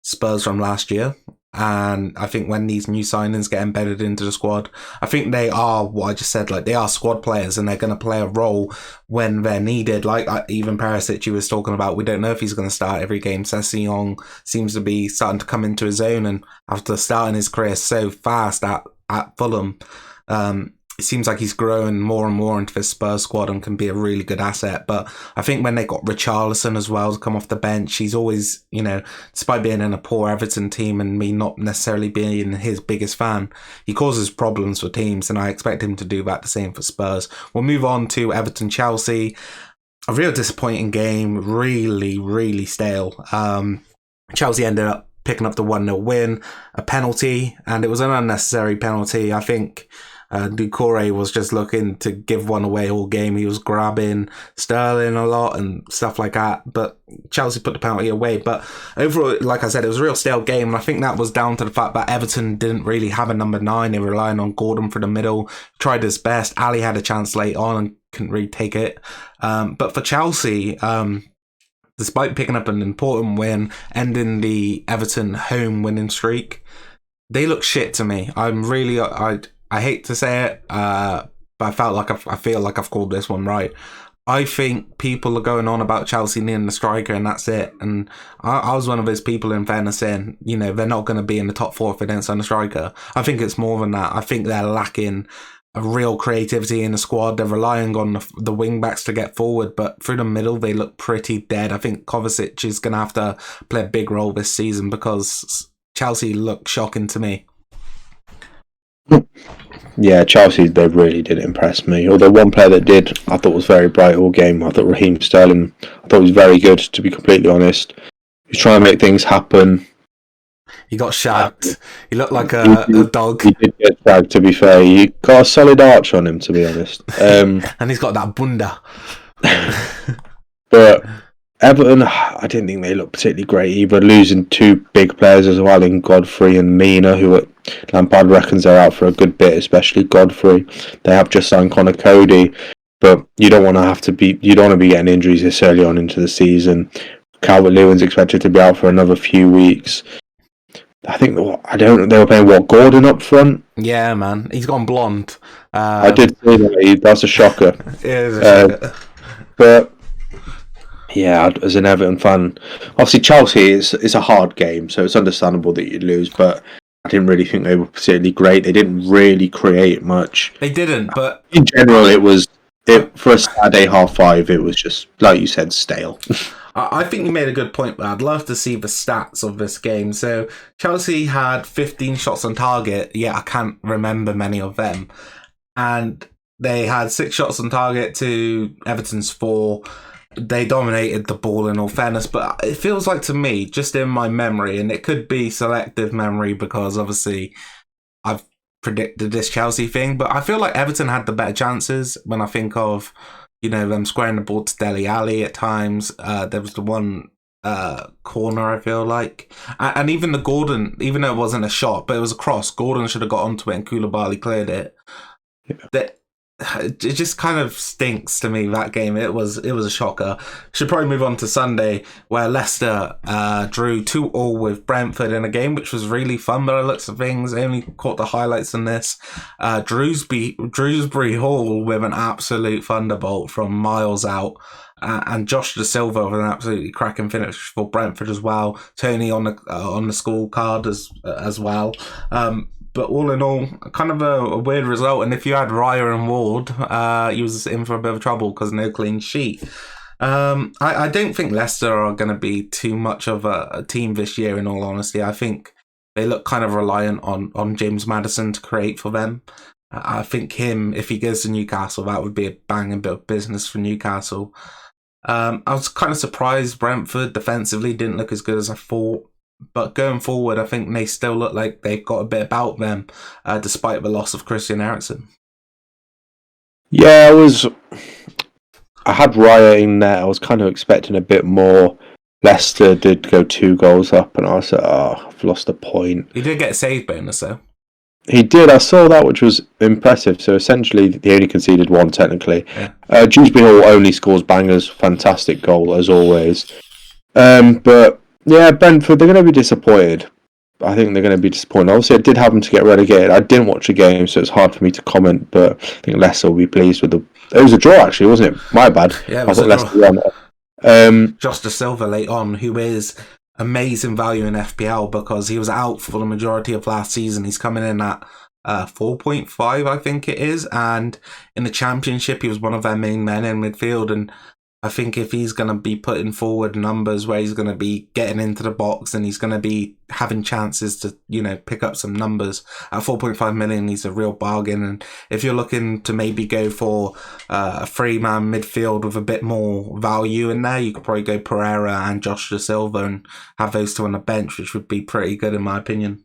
Spurs from last year. And I think when these new signings get embedded into the squad, I think they are what I just said, like they are squad players and they're going to play a role when they're needed. Like even Perisic you was talking about, we don't know if he's going to start every game. Sessegnon seems to be starting to come into his own, and after starting his career so fast at Fulham, it seems like he's growing more and more into the Spurs squad and can be a really good asset. But I think when they got Richarlison as well to come off the bench, he's always, despite being in a poor Everton team and me not necessarily being his biggest fan, he causes problems for teams, and I expect him to do that the same for Spurs. We'll move on to Everton-Chelsea. A real disappointing game, really, really stale. Chelsea ended up picking up the 1-0 win, a penalty, and it was an unnecessary penalty. I think Doucouré was just looking to give one away all game. He was grabbing Sterling a lot and stuff like that, but Chelsea put the penalty away. But overall, like I said, it was a real stale game, and I think that was down to the fact that Everton didn't really have a number 9. They were relying on Gordon for the middle, tried his best. Ali had a chance late on and couldn't really take it. But for Chelsea, despite picking up an important win, ending the Everton home winning streak, they look shit to me. I hate to say it, but I feel like I've called this one right. I think people are going on about Chelsea needing the striker and that's it. And I was one of those people, in fairness, saying, they're not going to be in the top 4 if they don't sign a striker. I think it's more than that. I think they're lacking a real creativity in the squad. They're relying on the wing backs to get forward, but through the middle they look pretty dead. I think Kovacic is going to have to play a big role this season because Chelsea look shocking to me. Yeah, Chelsea, they really did impress me. Although one player that did, I thought was very bright all game. I thought Raheem Sterling, I thought he was very good, to be completely honest. He was trying to make things happen. He got shagged. He looked like a dog. He did get shagged, to be fair. He got a solid arch on him, to be honest. And he's got that bunda. But Everton, I didn't think they looked particularly great either. Losing 2 big players as well in Godfrey and Mina, who Lampard reckons they're out for a good bit, especially Godfrey. They have just signed Connor Cody, but you don't want to be getting injuries this early on into the season. Calvert-Lewin's expected to be out for another few weeks. I think they were playing Gordon up front. Yeah, man, he's gone blonde. I did say that. That's a shocker. It is a shocker. But yeah, as an Everton fan, obviously Chelsea is a hard game, so it's understandable that you'd lose. But I didn't really think they were particularly great. They didn't really create much. They didn't, but in general, for a Saturday 5:30. It was just, like you said, stale. I think you made a good point, but I'd love to see the stats of this game. So Chelsea had 15 shots on target, yet I can't remember many of them. And they had 6 shots on target to Everton's 4. They dominated the ball, in all fairness, but it feels like to me, just in my memory, and it could be selective memory because obviously I've predicted this Chelsea thing, but I feel like Everton had the better chances when I think of them squaring the ball to Dele Alli at times. There was the one corner, I feel like. And even the Gordon, even though it wasn't a shot, but it was a cross, Gordon should have got onto it and Koulibaly cleared it. Yeah. It just kind of stinks to me, that game. It was a shocker. Should probably move on to Sunday, where Leicester drew 2-2 with Brentford in a game which was really fun, but I looked at things, I only caught the highlights in this. Drewsbury Hall with an absolute thunderbolt from miles out. And Josh Da Silva with an absolutely cracking finish for Brentford as well. Tony on the scorecard as well. But all in all, kind of a weird result. And if you had Raya and Ward, you was in for a bit of trouble because no clean sheet. I don't think Leicester are going to be too much of a team this year, in all honesty. I think they look kind of reliant on James Maddison to create for them. I think him, if he goes to Newcastle, that would be a banging bit of business for Newcastle. I was kind of surprised Brentford defensively didn't look as good as I thought. But going forward, I think they still look like they've got a bit about them, despite the loss of Christian Eriksen. Yeah, I had Raya in there. I was kind of expecting a bit more. Leicester did go 2 goals up, and I was like, oh, I've lost a point. He did get a save bonus, though. He did. I saw that, which was impressive. So essentially, he only conceded 1 technically. Yeah. Jude Hall only scores bangers. Fantastic goal, as always. But yeah, Brentford, they're going to be disappointed. I think they're going to be disappointed. Obviously, I did have them to get relegated. I didn't watch the game, so it's hard for me to comment. But I think Leicester will be pleased with the. It was a draw, actually, wasn't it? My bad. Yeah, it was a Leicester won. Josh Da Silva late on, who is amazing value in FPL because he was out for the majority of last season. He's coming in at 4.5, I think it is. And in the Championship, he was one of their main men in midfield. And I think if he's going to be putting forward numbers where he's going to be getting into the box and he's going to be having chances to, pick up some numbers at 4.5 million, he's a real bargain. And if you're looking to maybe go for a 3-man midfield with a bit more value in there, you could probably go Pereira and Josh Da Silva and have those 2 on the bench, which would be pretty good in my opinion.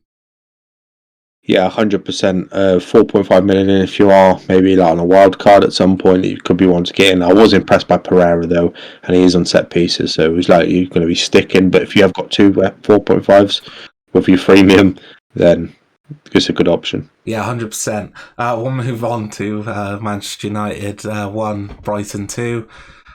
Yeah, 100%. 4.5 million. If you are maybe like on a wild card at some point, you could be one to get in. I was impressed by Pereira though, and he is on set pieces, so he's like you're going to be sticking. But if you have got 2 4.5s with your freemium, then it's a good option. Yeah, 100%. We'll move on to Manchester United 1, Brighton 2.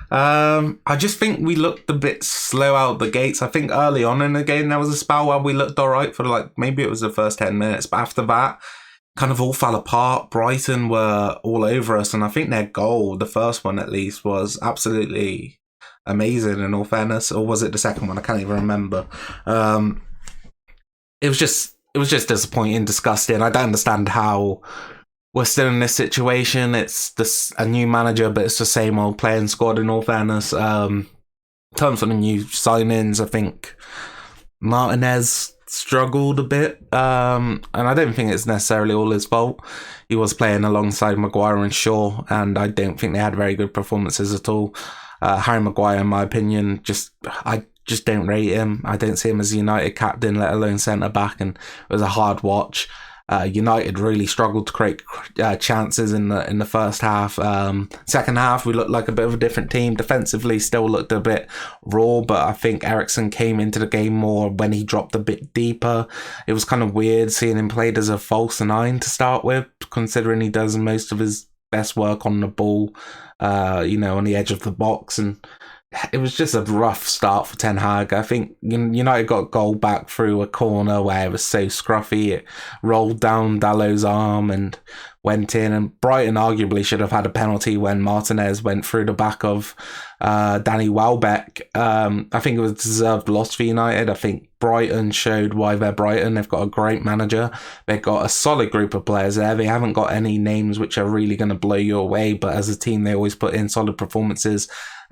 I just think we looked a bit slow out the gates. I think early on in the game there was a spell where we looked alright for maybe it was the first 10 minutes, but after that kind of all fell apart. Brighton were all over us, and I think their goal, the first one at least, was absolutely amazing in all fairness. Or was it the second one? I can't even remember. It was just disappointing, disgusting. I don't understand how we're still in this situation. It's a new manager, but it's the same old playing squad in all fairness. In terms of the new signings, I think Martinez struggled a bit. And I don't think it's necessarily all his fault. He was playing alongside Maguire and Shaw, and I don't think they had very good performances at all. Harry Maguire, in my opinion, I just don't rate him. I don't see him as a United captain, let alone centre-back, and it was a hard watch. United really struggled to create chances in the first half. Second half, we looked like a bit of a different team. Defensively, still looked a bit raw, but I think Eriksen came into the game more when he dropped a bit deeper. It was kind of weird seeing him played as a false 9 to start with, considering he does most of his best work on the ball, on the edge of the box, and it was just a rough start for Ten Hag. I think United got a goal back through a corner where it was so scruffy. It rolled down Dallow's arm and went in. And Brighton arguably should have had a penalty when Martinez went through the back of Danny Welbeck. I think it was a deserved loss for United. I think Brighton showed why they're Brighton. They've got a great manager. They've got a solid group of players there. They haven't got any names which are really going to blow you away, but as a team, they always put in solid performances.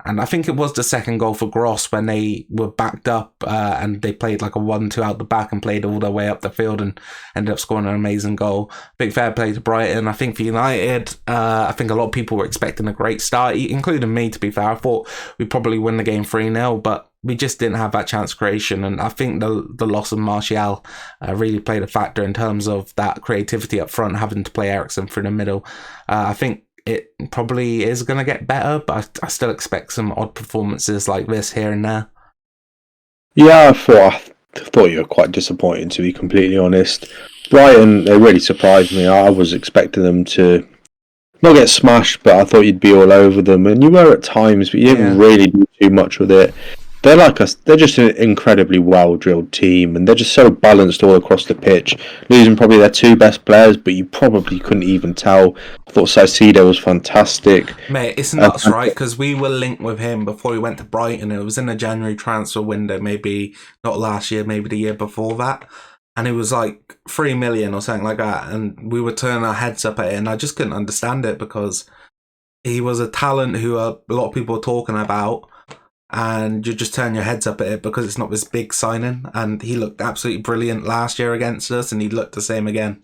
And I think it was the second goal for Gross when they were backed up and they played like a 1-2 out the back and played all their way up the field and ended up scoring an amazing goal. Big fair play to Brighton. I think for United, I think a lot of people were expecting a great start, including me, to be fair. I thought we'd probably win the game 3-0, but we just didn't have that chance creation. And I think the loss of Martial really played a factor in terms of that creativity up front, having to play Eriksen through the middle. I think it probably is going to get better, but I still expect some odd performances like this here and there. Yeah, I thought you were quite disappointing, to be completely honest. Brighton, they really surprised me. I was expecting them to not get smashed, but I thought you'd be all over them, and you were at times, but you didn't really do too much with it. They're like us. They're just an incredibly well-drilled team, and they're just so balanced all across the pitch. Losing probably their 2 best players, but you probably couldn't even tell. I thought Caicedo was fantastic. Mate, it's nuts, right? Because we were linked with him before he went to Brighton. It was in the January transfer window, maybe not last year, maybe the year before that. And it was like 3 million or something like that. And we were turning our heads up at it, and I just couldn't understand it because he was a talent who a lot of people were talking about. and you just turn your heads up at it because it's not this big signing. And he looked absolutely brilliant last year against us, and he looked the same again.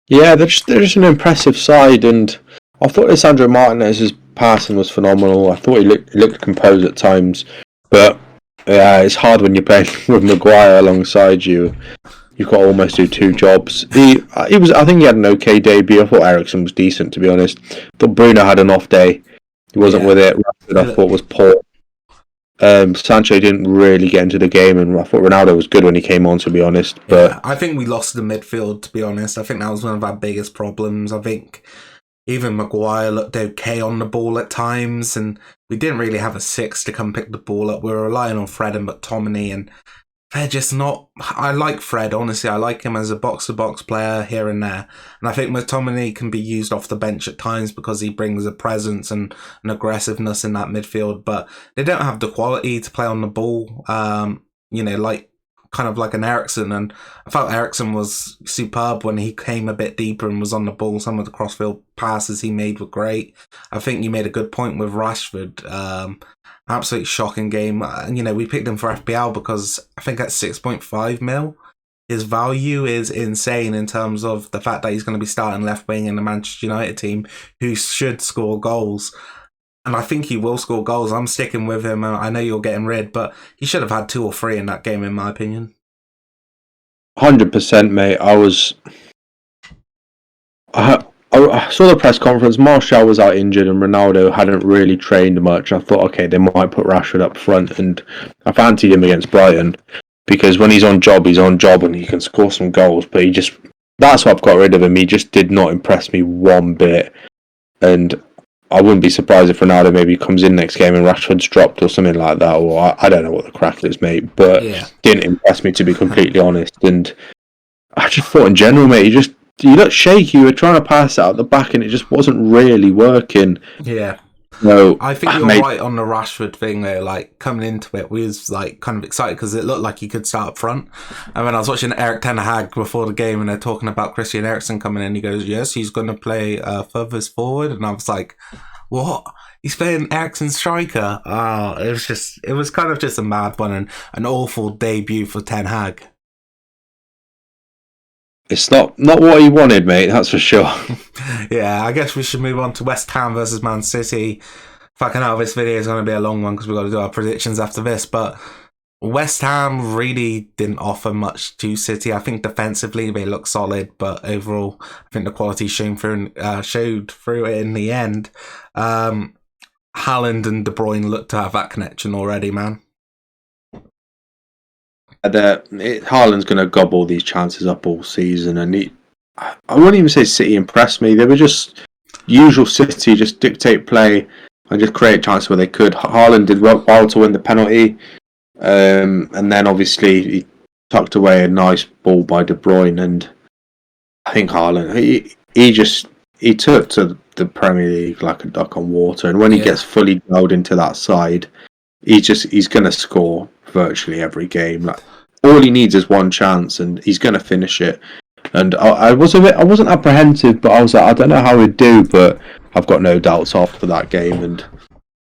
Yeah, they're just an impressive side, and I thought Lisandro Martinez's passing was phenomenal. I thought he looked composed at times, but yeah, it's hard when you're playing with Maguire alongside you. You've got to almost do two jobs. He was. I think he had an okay debut. I thought Eriksen was decent, to be honest. I thought Bruno had an off day. He wasn't with it. Rashford, I thought, was poor. Sancho didn't really get into the game, and I thought Ronaldo was good when he came on, to be honest. But yeah, I think we lost the midfield, to be honest. I think that was one of our biggest problems. I think even Maguire looked okay on the ball at times, and we didn't really have a six to come pick the ball up. We were relying on Fred and McTominay, and they're just not. I like Fred, honestly. I like him as a box-to-box player here and there. And I think McTominay can be used off the bench at times because he brings a presence and an aggressiveness in that midfield. But they don't have the quality to play on the ball, like kind of like an Eriksen. And I felt Eriksen was superb when he came a bit deeper and was on the ball. Some of the crossfield passes he made were great. I think you made a good point with Rashford. Absolutely shocking game. We picked him for FPL because I think at 6.5 mil, his value is insane in terms of the fact that he's going to be starting left wing in the Manchester United team who should score goals. And I think he will score goals. I'm sticking with him. I know you're getting rid, but he should have had 2 or 3 in that game, in my opinion. 100%, mate. I saw the press conference. Martial was out injured and Ronaldo hadn't really trained much. I thought, okay, they might put Rashford up front, and I fancied him against Brighton because when he's on job and he can score some goals, but that's why I've got rid of him. He just did not impress me one bit, and I wouldn't be surprised if Ronaldo maybe comes in next game and Rashford's dropped or something like that, or I don't know what the crack is, mate, but didn't impress me, to be completely honest. And I just thought in general, mate, you looked shaky. You were trying to pass it out the back, and it just wasn't really working. Yeah. No, I think you're right on the Rashford thing, though. Like, coming into it, we was like kind of excited because it looked like he could start up front. And when I was watching Erik ten Hag before the game, and they're talking about Christian Eriksen coming in, he goes, "Yes, he's going to play furthest forward." And I was like, "What? He's playing Eriksen striker?" It was kind of just a mad one and an awful debut for Ten Hag. It's not what he wanted, mate, that's for sure. Yeah, I guess we should move on to West Ham versus Man City. Fucking hell, this video is going to be a long one because we've got to do our predictions after this. But West Ham really didn't offer much to City. I think defensively they look solid, but overall, I think the quality showed through it in the end. Haaland and De Bruyne look to have that connection already, man. Haaland's going to gobble these chances up all season, and I wouldn't even say City impressed me. They were just usual City, just dictate play and just create chances where they could. Haaland did well to win the penalty, and then obviously he tucked away a nice ball by De Bruyne, and I think Haaland he took to the Premier League like a duck on water, and when he gets fully dialed into that side, he's going to score virtually every game. Like, all he needs is one chance, and he's going to finish it. And I wasn't apprehensive, but I was like, I don't know how he'd do, but I've got no doubts after that game.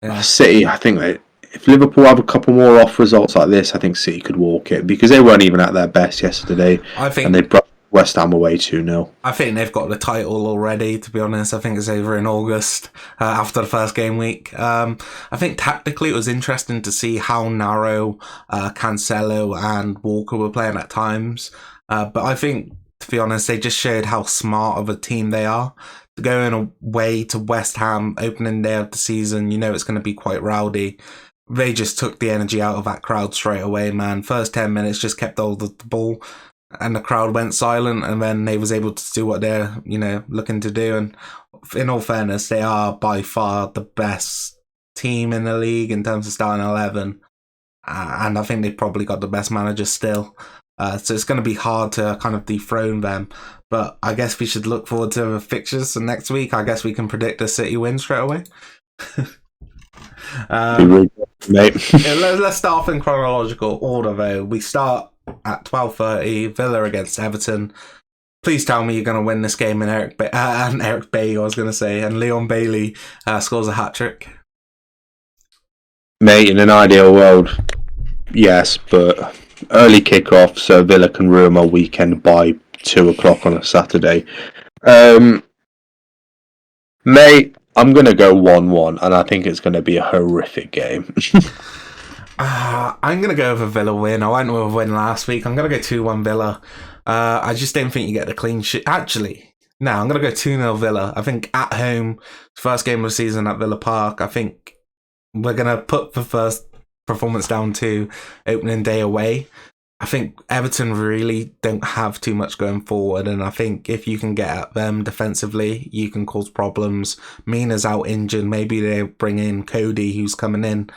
And City, I think if Liverpool have a couple more off results like this, I think City could walk it because they weren't even at their best yesterday. And they brought West Ham away 2-0. I think they've got the title already, to be honest. I think it's over in August after the first game week. I think tactically it was interesting to see how narrow Cancelo and Walker were playing at times. But I think, to be honest, they just showed how smart of a team they are. Going away to West Ham, opening day of the season, it's going to be quite rowdy. They just took the energy out of that crowd straight away, man. First 10 minutes just kept hold of the ball, and the crowd went silent, and then they was able to do what they're, looking to do. And in all fairness, they are by far the best team in the league in terms of starting 11. And I think they've probably got the best manager still. So it's going to be hard to kind of dethrone them. But I guess we should look forward to the fixtures. And next week, I guess we can predict a City win straight away. Let's start off in chronological order, though. We start at 12:30, Villa against Everton. Please tell me you're going to win this game, and Eric Bailly, and Leon Bailey scores a hat-trick. Mate, in an ideal world, yes, but early kickoff, so Villa can ruin my weekend by 2 o'clock on a Saturday. Mate, I'm going to go 1-1, and I think it's going to be a horrific game. I'm going to go with a Villa win. I went with a win last week. I'm going to go 2-1 Villa. I just don't think you get the clean sheet. Actually, no, I'm going to go 2-0 Villa. I think at home, first game of the season at Villa Park, I think we're going to put the first performance down to opening day away. I think Everton really don't have too much going forward, and I think if you can get at them defensively, you can cause problems. Mina's out injured. Maybe they bring in Cody, who's coming in,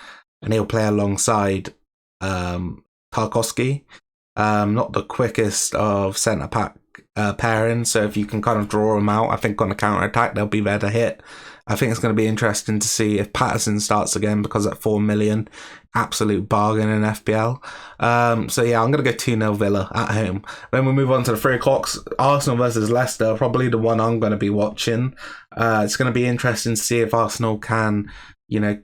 and he'll play alongside Tarkowski. Not the quickest of centre back pairings, so if you can kind of draw them out, I think on the counter attack they'll be there to hit. I think it's going to be interesting to see if Patterson starts again, because at 4 million, absolute bargain in FPL. So yeah, I'm going to go 2-0 Villa at home. Then we move on to the 3 o'clocks. Arsenal versus Leicester, probably the one I'm going to be watching. It's going to be interesting to see if Arsenal can,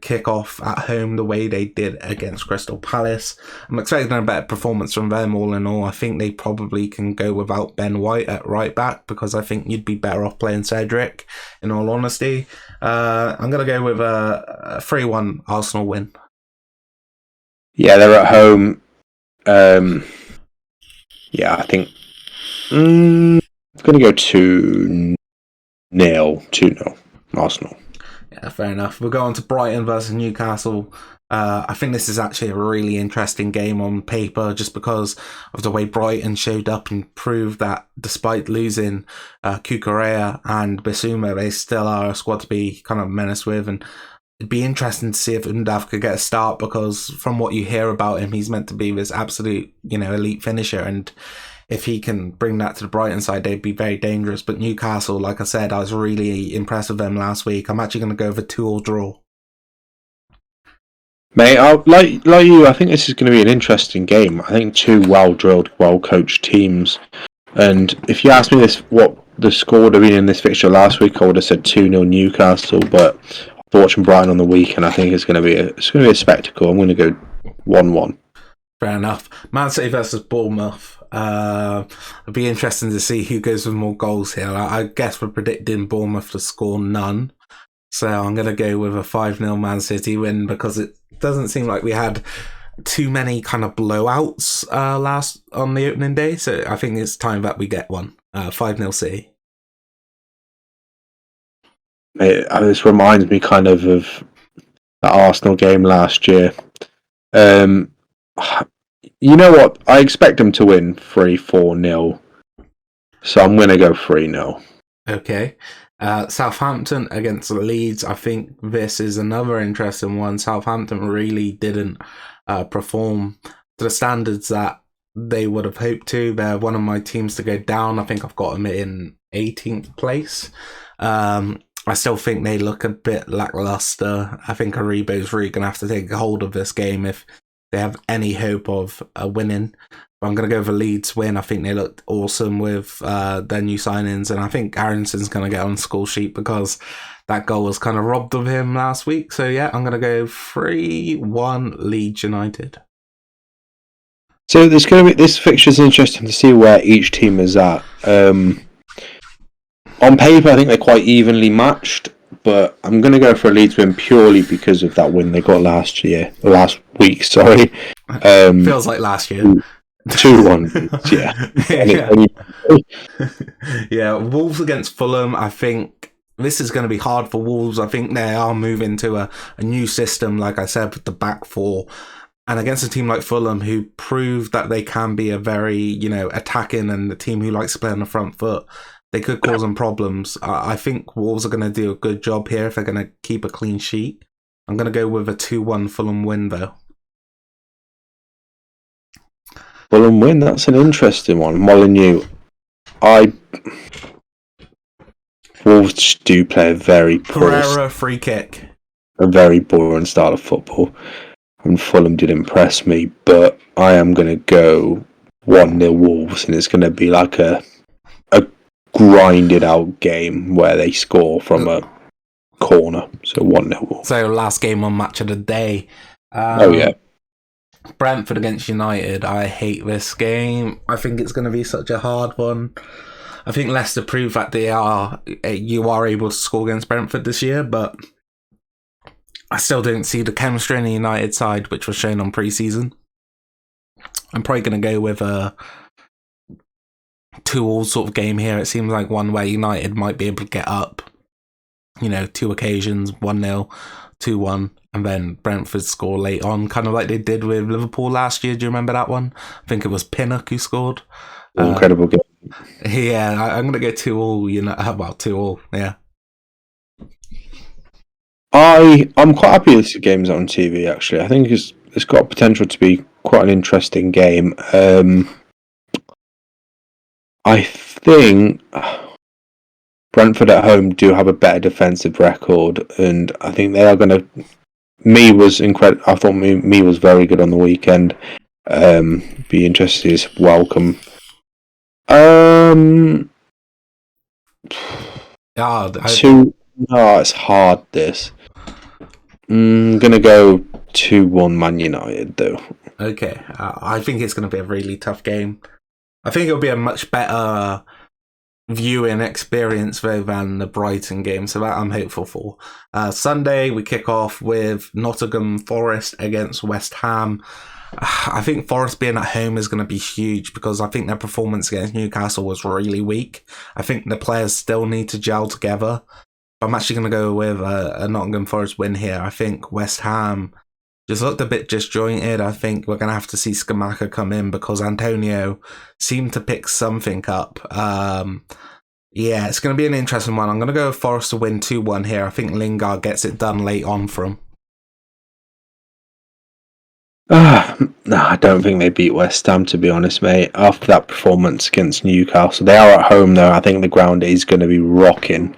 kick off at home the way they did against Crystal Palace. I'm expecting a better performance from them all in all. I think they probably can go without Ben White at right back, because I think you'd be better off playing Cedric, in all honesty. I'm going to go with a 3-1 Arsenal win. Yeah, they're at home. Yeah, I think I'm going to go 2-0 Arsenal. Yeah, fair enough. We'll go on to Brighton versus Newcastle. I think this is actually a really interesting game on paper, just because of the way Brighton showed up and proved that despite losing Cucurella and Bissouma, they still are a squad to be kind of menaced with. And it'd be interesting to see if Undav could get a start, because from what you hear about him, he's meant to be this absolute, elite finisher. And if he can bring that to the Brighton side, they'd be very dangerous. But Newcastle, like I said, I was really impressed with them last week. I'm actually going to go for 2-2 draw. Mate, like you, I think this is going to be an interesting game. I think 2 well-drilled, well-coached teams. And if you asked me what the score would have been in this fixture last week, I would have said 2-0 Newcastle. But watching Brighton on the weekend, I think it's going to be a spectacle. I'm going to go 1-1. Fair enough. Man City versus Bournemouth. It'd be interesting to see who goes with more goals here. I guess we're predicting Bournemouth to score none. So I'm going to go with a 5-0 Man City win, because it doesn't seem like we had too many kind of blowouts last on the opening day. So I think it's time that we get one. 5-0 City. This reminds me kind of the Arsenal game last year. You know what? I expect them to win 3-4-0. So I'm going to go 3-0. Okay. Southampton against Leeds. I think this is another interesting one. Southampton really didn't perform to the standards that they would have hoped to. They're one of my teams to go down. I think I've got them in 18th place. I still think they look a bit lackluster. I think Aribo's really going to have to take hold of this game if they have any hope of winning. But I'm going to go for Leeds win. I think they looked awesome with their new signings, and I think Aaronson's going to get on the score sheet because that goal was kind of robbed of him last week. So yeah, I'm going to go 3-1 Leeds United. So this fixture is interesting to see where each team is at. On paper, I think they're quite evenly matched, but I'm going to go for a Leeds win purely because of that win they got last week. Sorry, feels like last year. 2-1, yeah. Yeah, Wolves against Fulham. I think this is going to be hard for Wolves. I think they are moving to a new system, like I said, with the back four. And against a team like Fulham, who proved that they can be a very, attacking and a team who likes to play on the front foot, they could cause them problems. I think Wolves are going to do a good job here if they're going to keep a clean sheet. I'm going to go with a 2-1 Fulham win, though. Fulham win, that's an interesting one. Molyneux. Wolves do play a very Pereira free kick. A very boring style of football. And Fulham did impress me, but I am going to go 1-0 Wolves, and it's going to be like a grinded out game where they score from a corner. So 1-0 Wolves. So last game on Match of the Day, Oh yeah. Brentford against United. I hate this game. I think it's going to be such a hard one. I think Leicester proved that you are able to score against Brentford this year, but I still don't see the chemistry in the United side, which was shown on pre-season. I'm probably going to go with a 2-2 sort of game here. It seems like one where United might be able to get up, 2 occasions, 1-0, 2-1, and then Brentford score late on, kind of like they did with Liverpool last year. Do you remember that one? I think it was Pinnock who squad. Incredible game. Yeah, I'm going to go 2-2, about 2-2, yeah. I'm quite happy this game's on TV, actually. I think it's got potential to be quite an interesting game. I think Brentford at home do have a better defensive record, and I think they are going to. Me was incredible. I thought me was very good on the weekend. Be interested to welcome. It's hard. This. I'm gonna go 2-1 Man United though. Okay, I think it's going to be a really tough game. I think it'll be a much better viewing experience though than the Brighton game, so that I'm hopeful for. Sunday we kick off with Nottingham Forest against West Ham. I think Forest being at home is going to be huge because I think their performance against Newcastle was really weak. I think the players still need to gel together. I'm actually going to go with a Nottingham Forest win here. I think West Ham just looked a bit disjointed. I think we're going to have to see Skamaka come in because Antonio seemed to pick something up. Yeah, it's going to be an interesting one. I'm going to go with Forest to win 2-1 here. I think Lingard gets it done late on for him. No, I don't think they beat West Ham, to be honest, mate. After that performance against Newcastle, they are at home though. I think the ground is going to be rocking.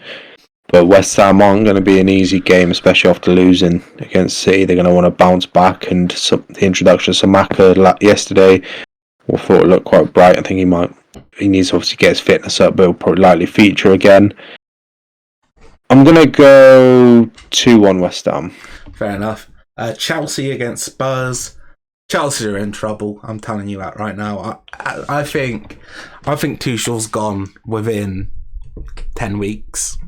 But West Ham aren't going to be an easy game, especially after losing against City. They're going to want to bounce back, and the introduction of Samaka yesterday, I thought it looked quite bright. I think he needs to obviously get his fitness up, but he'll probably likely feature again. I'm going to go 2-1 West Ham. Fair enough. Chelsea against Spurs. Chelsea are in trouble. I'm telling you that right now. I think Tuchel's gone within 10 weeks.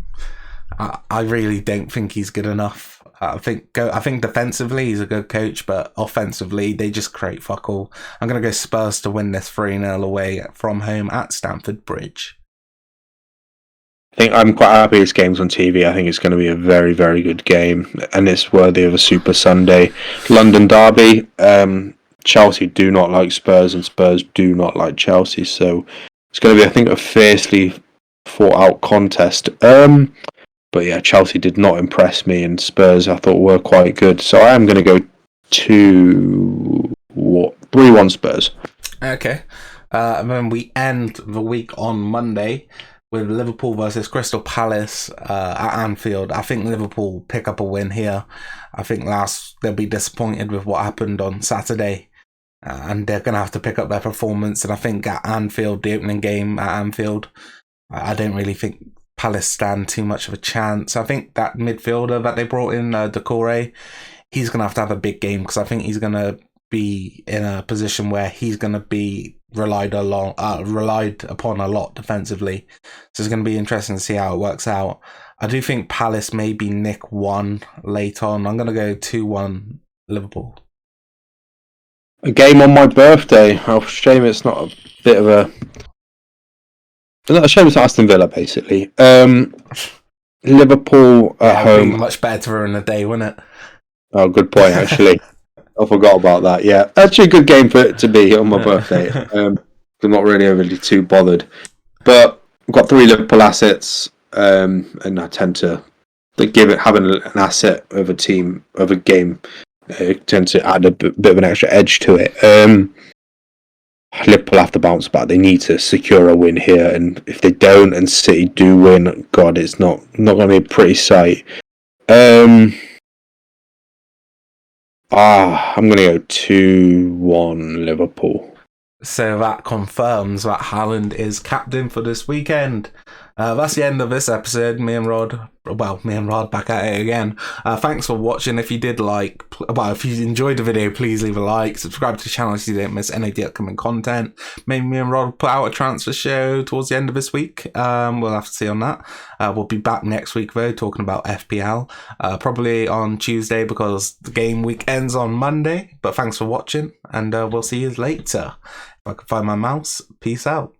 I really don't think he's good enough. I think defensively he's a good coach, but offensively they just create fuck all. I'm going to go Spurs to win this 3-0 away from home at Stamford Bridge. I think I'm quite happy this game's on TV. I think it's going to be a very, very good game, and it's worthy of a Super Sunday. London derby. Chelsea do not like Spurs, and Spurs do not like Chelsea, so it's going to be, I think, a fiercely fought-out contest. But yeah, Chelsea did not impress me, and Spurs I thought were quite good, so I am going to go 3-1 Spurs. Okay, and then we end the week on Monday with Liverpool versus Crystal Palace at Anfield. I think Liverpool pick up a win here. I think they'll be disappointed with what happened on Saturday, and they're going to have to pick up their performance. And I think at Anfield, the opening game at Anfield, I don't really think Palace stand too much of a chance. I think that midfielder that they brought in, Decore, he's going to have a big game because I think he's going to be in a position where he's going to be relied upon a lot defensively. So it's going to be interesting to see how it works out. I do think Palace maybe nick one late on. I'm going to go 2-1 Liverpool. A game on my birthday. Oh, shame it's not a bit of a... Not a shame it's Aston Villa, basically. Liverpool at home. Much better in a day, wouldn't it? Oh, good point, actually. I forgot about that, yeah. Actually a good game for it to be on my birthday. I'm not really too bothered. But I've got 3 Liverpool assets, and I tend to having an asset of a team, of a game, tend to add a bit of an extra edge to it. Liverpool have to bounce back. They need to secure a win here, and if they don't and City do win, God, it's not going to be a pretty sight. I'm going to go 2-1 Liverpool. So that confirms that Haaland is captain for this weekend. That's the end of this episode. Me and Rod back at it again. Thanks for watching. If you did if you enjoyed the video, please leave a like, subscribe to the channel so you don't miss any of the upcoming content. Maybe me and Rod put out a transfer show towards the end of this week. We'll have to see on that. We'll be back next week though, talking about FPL, probably on Tuesday because the game week ends on Monday. But thanks for watching, and we'll see you later. If I can find my mouse, peace out.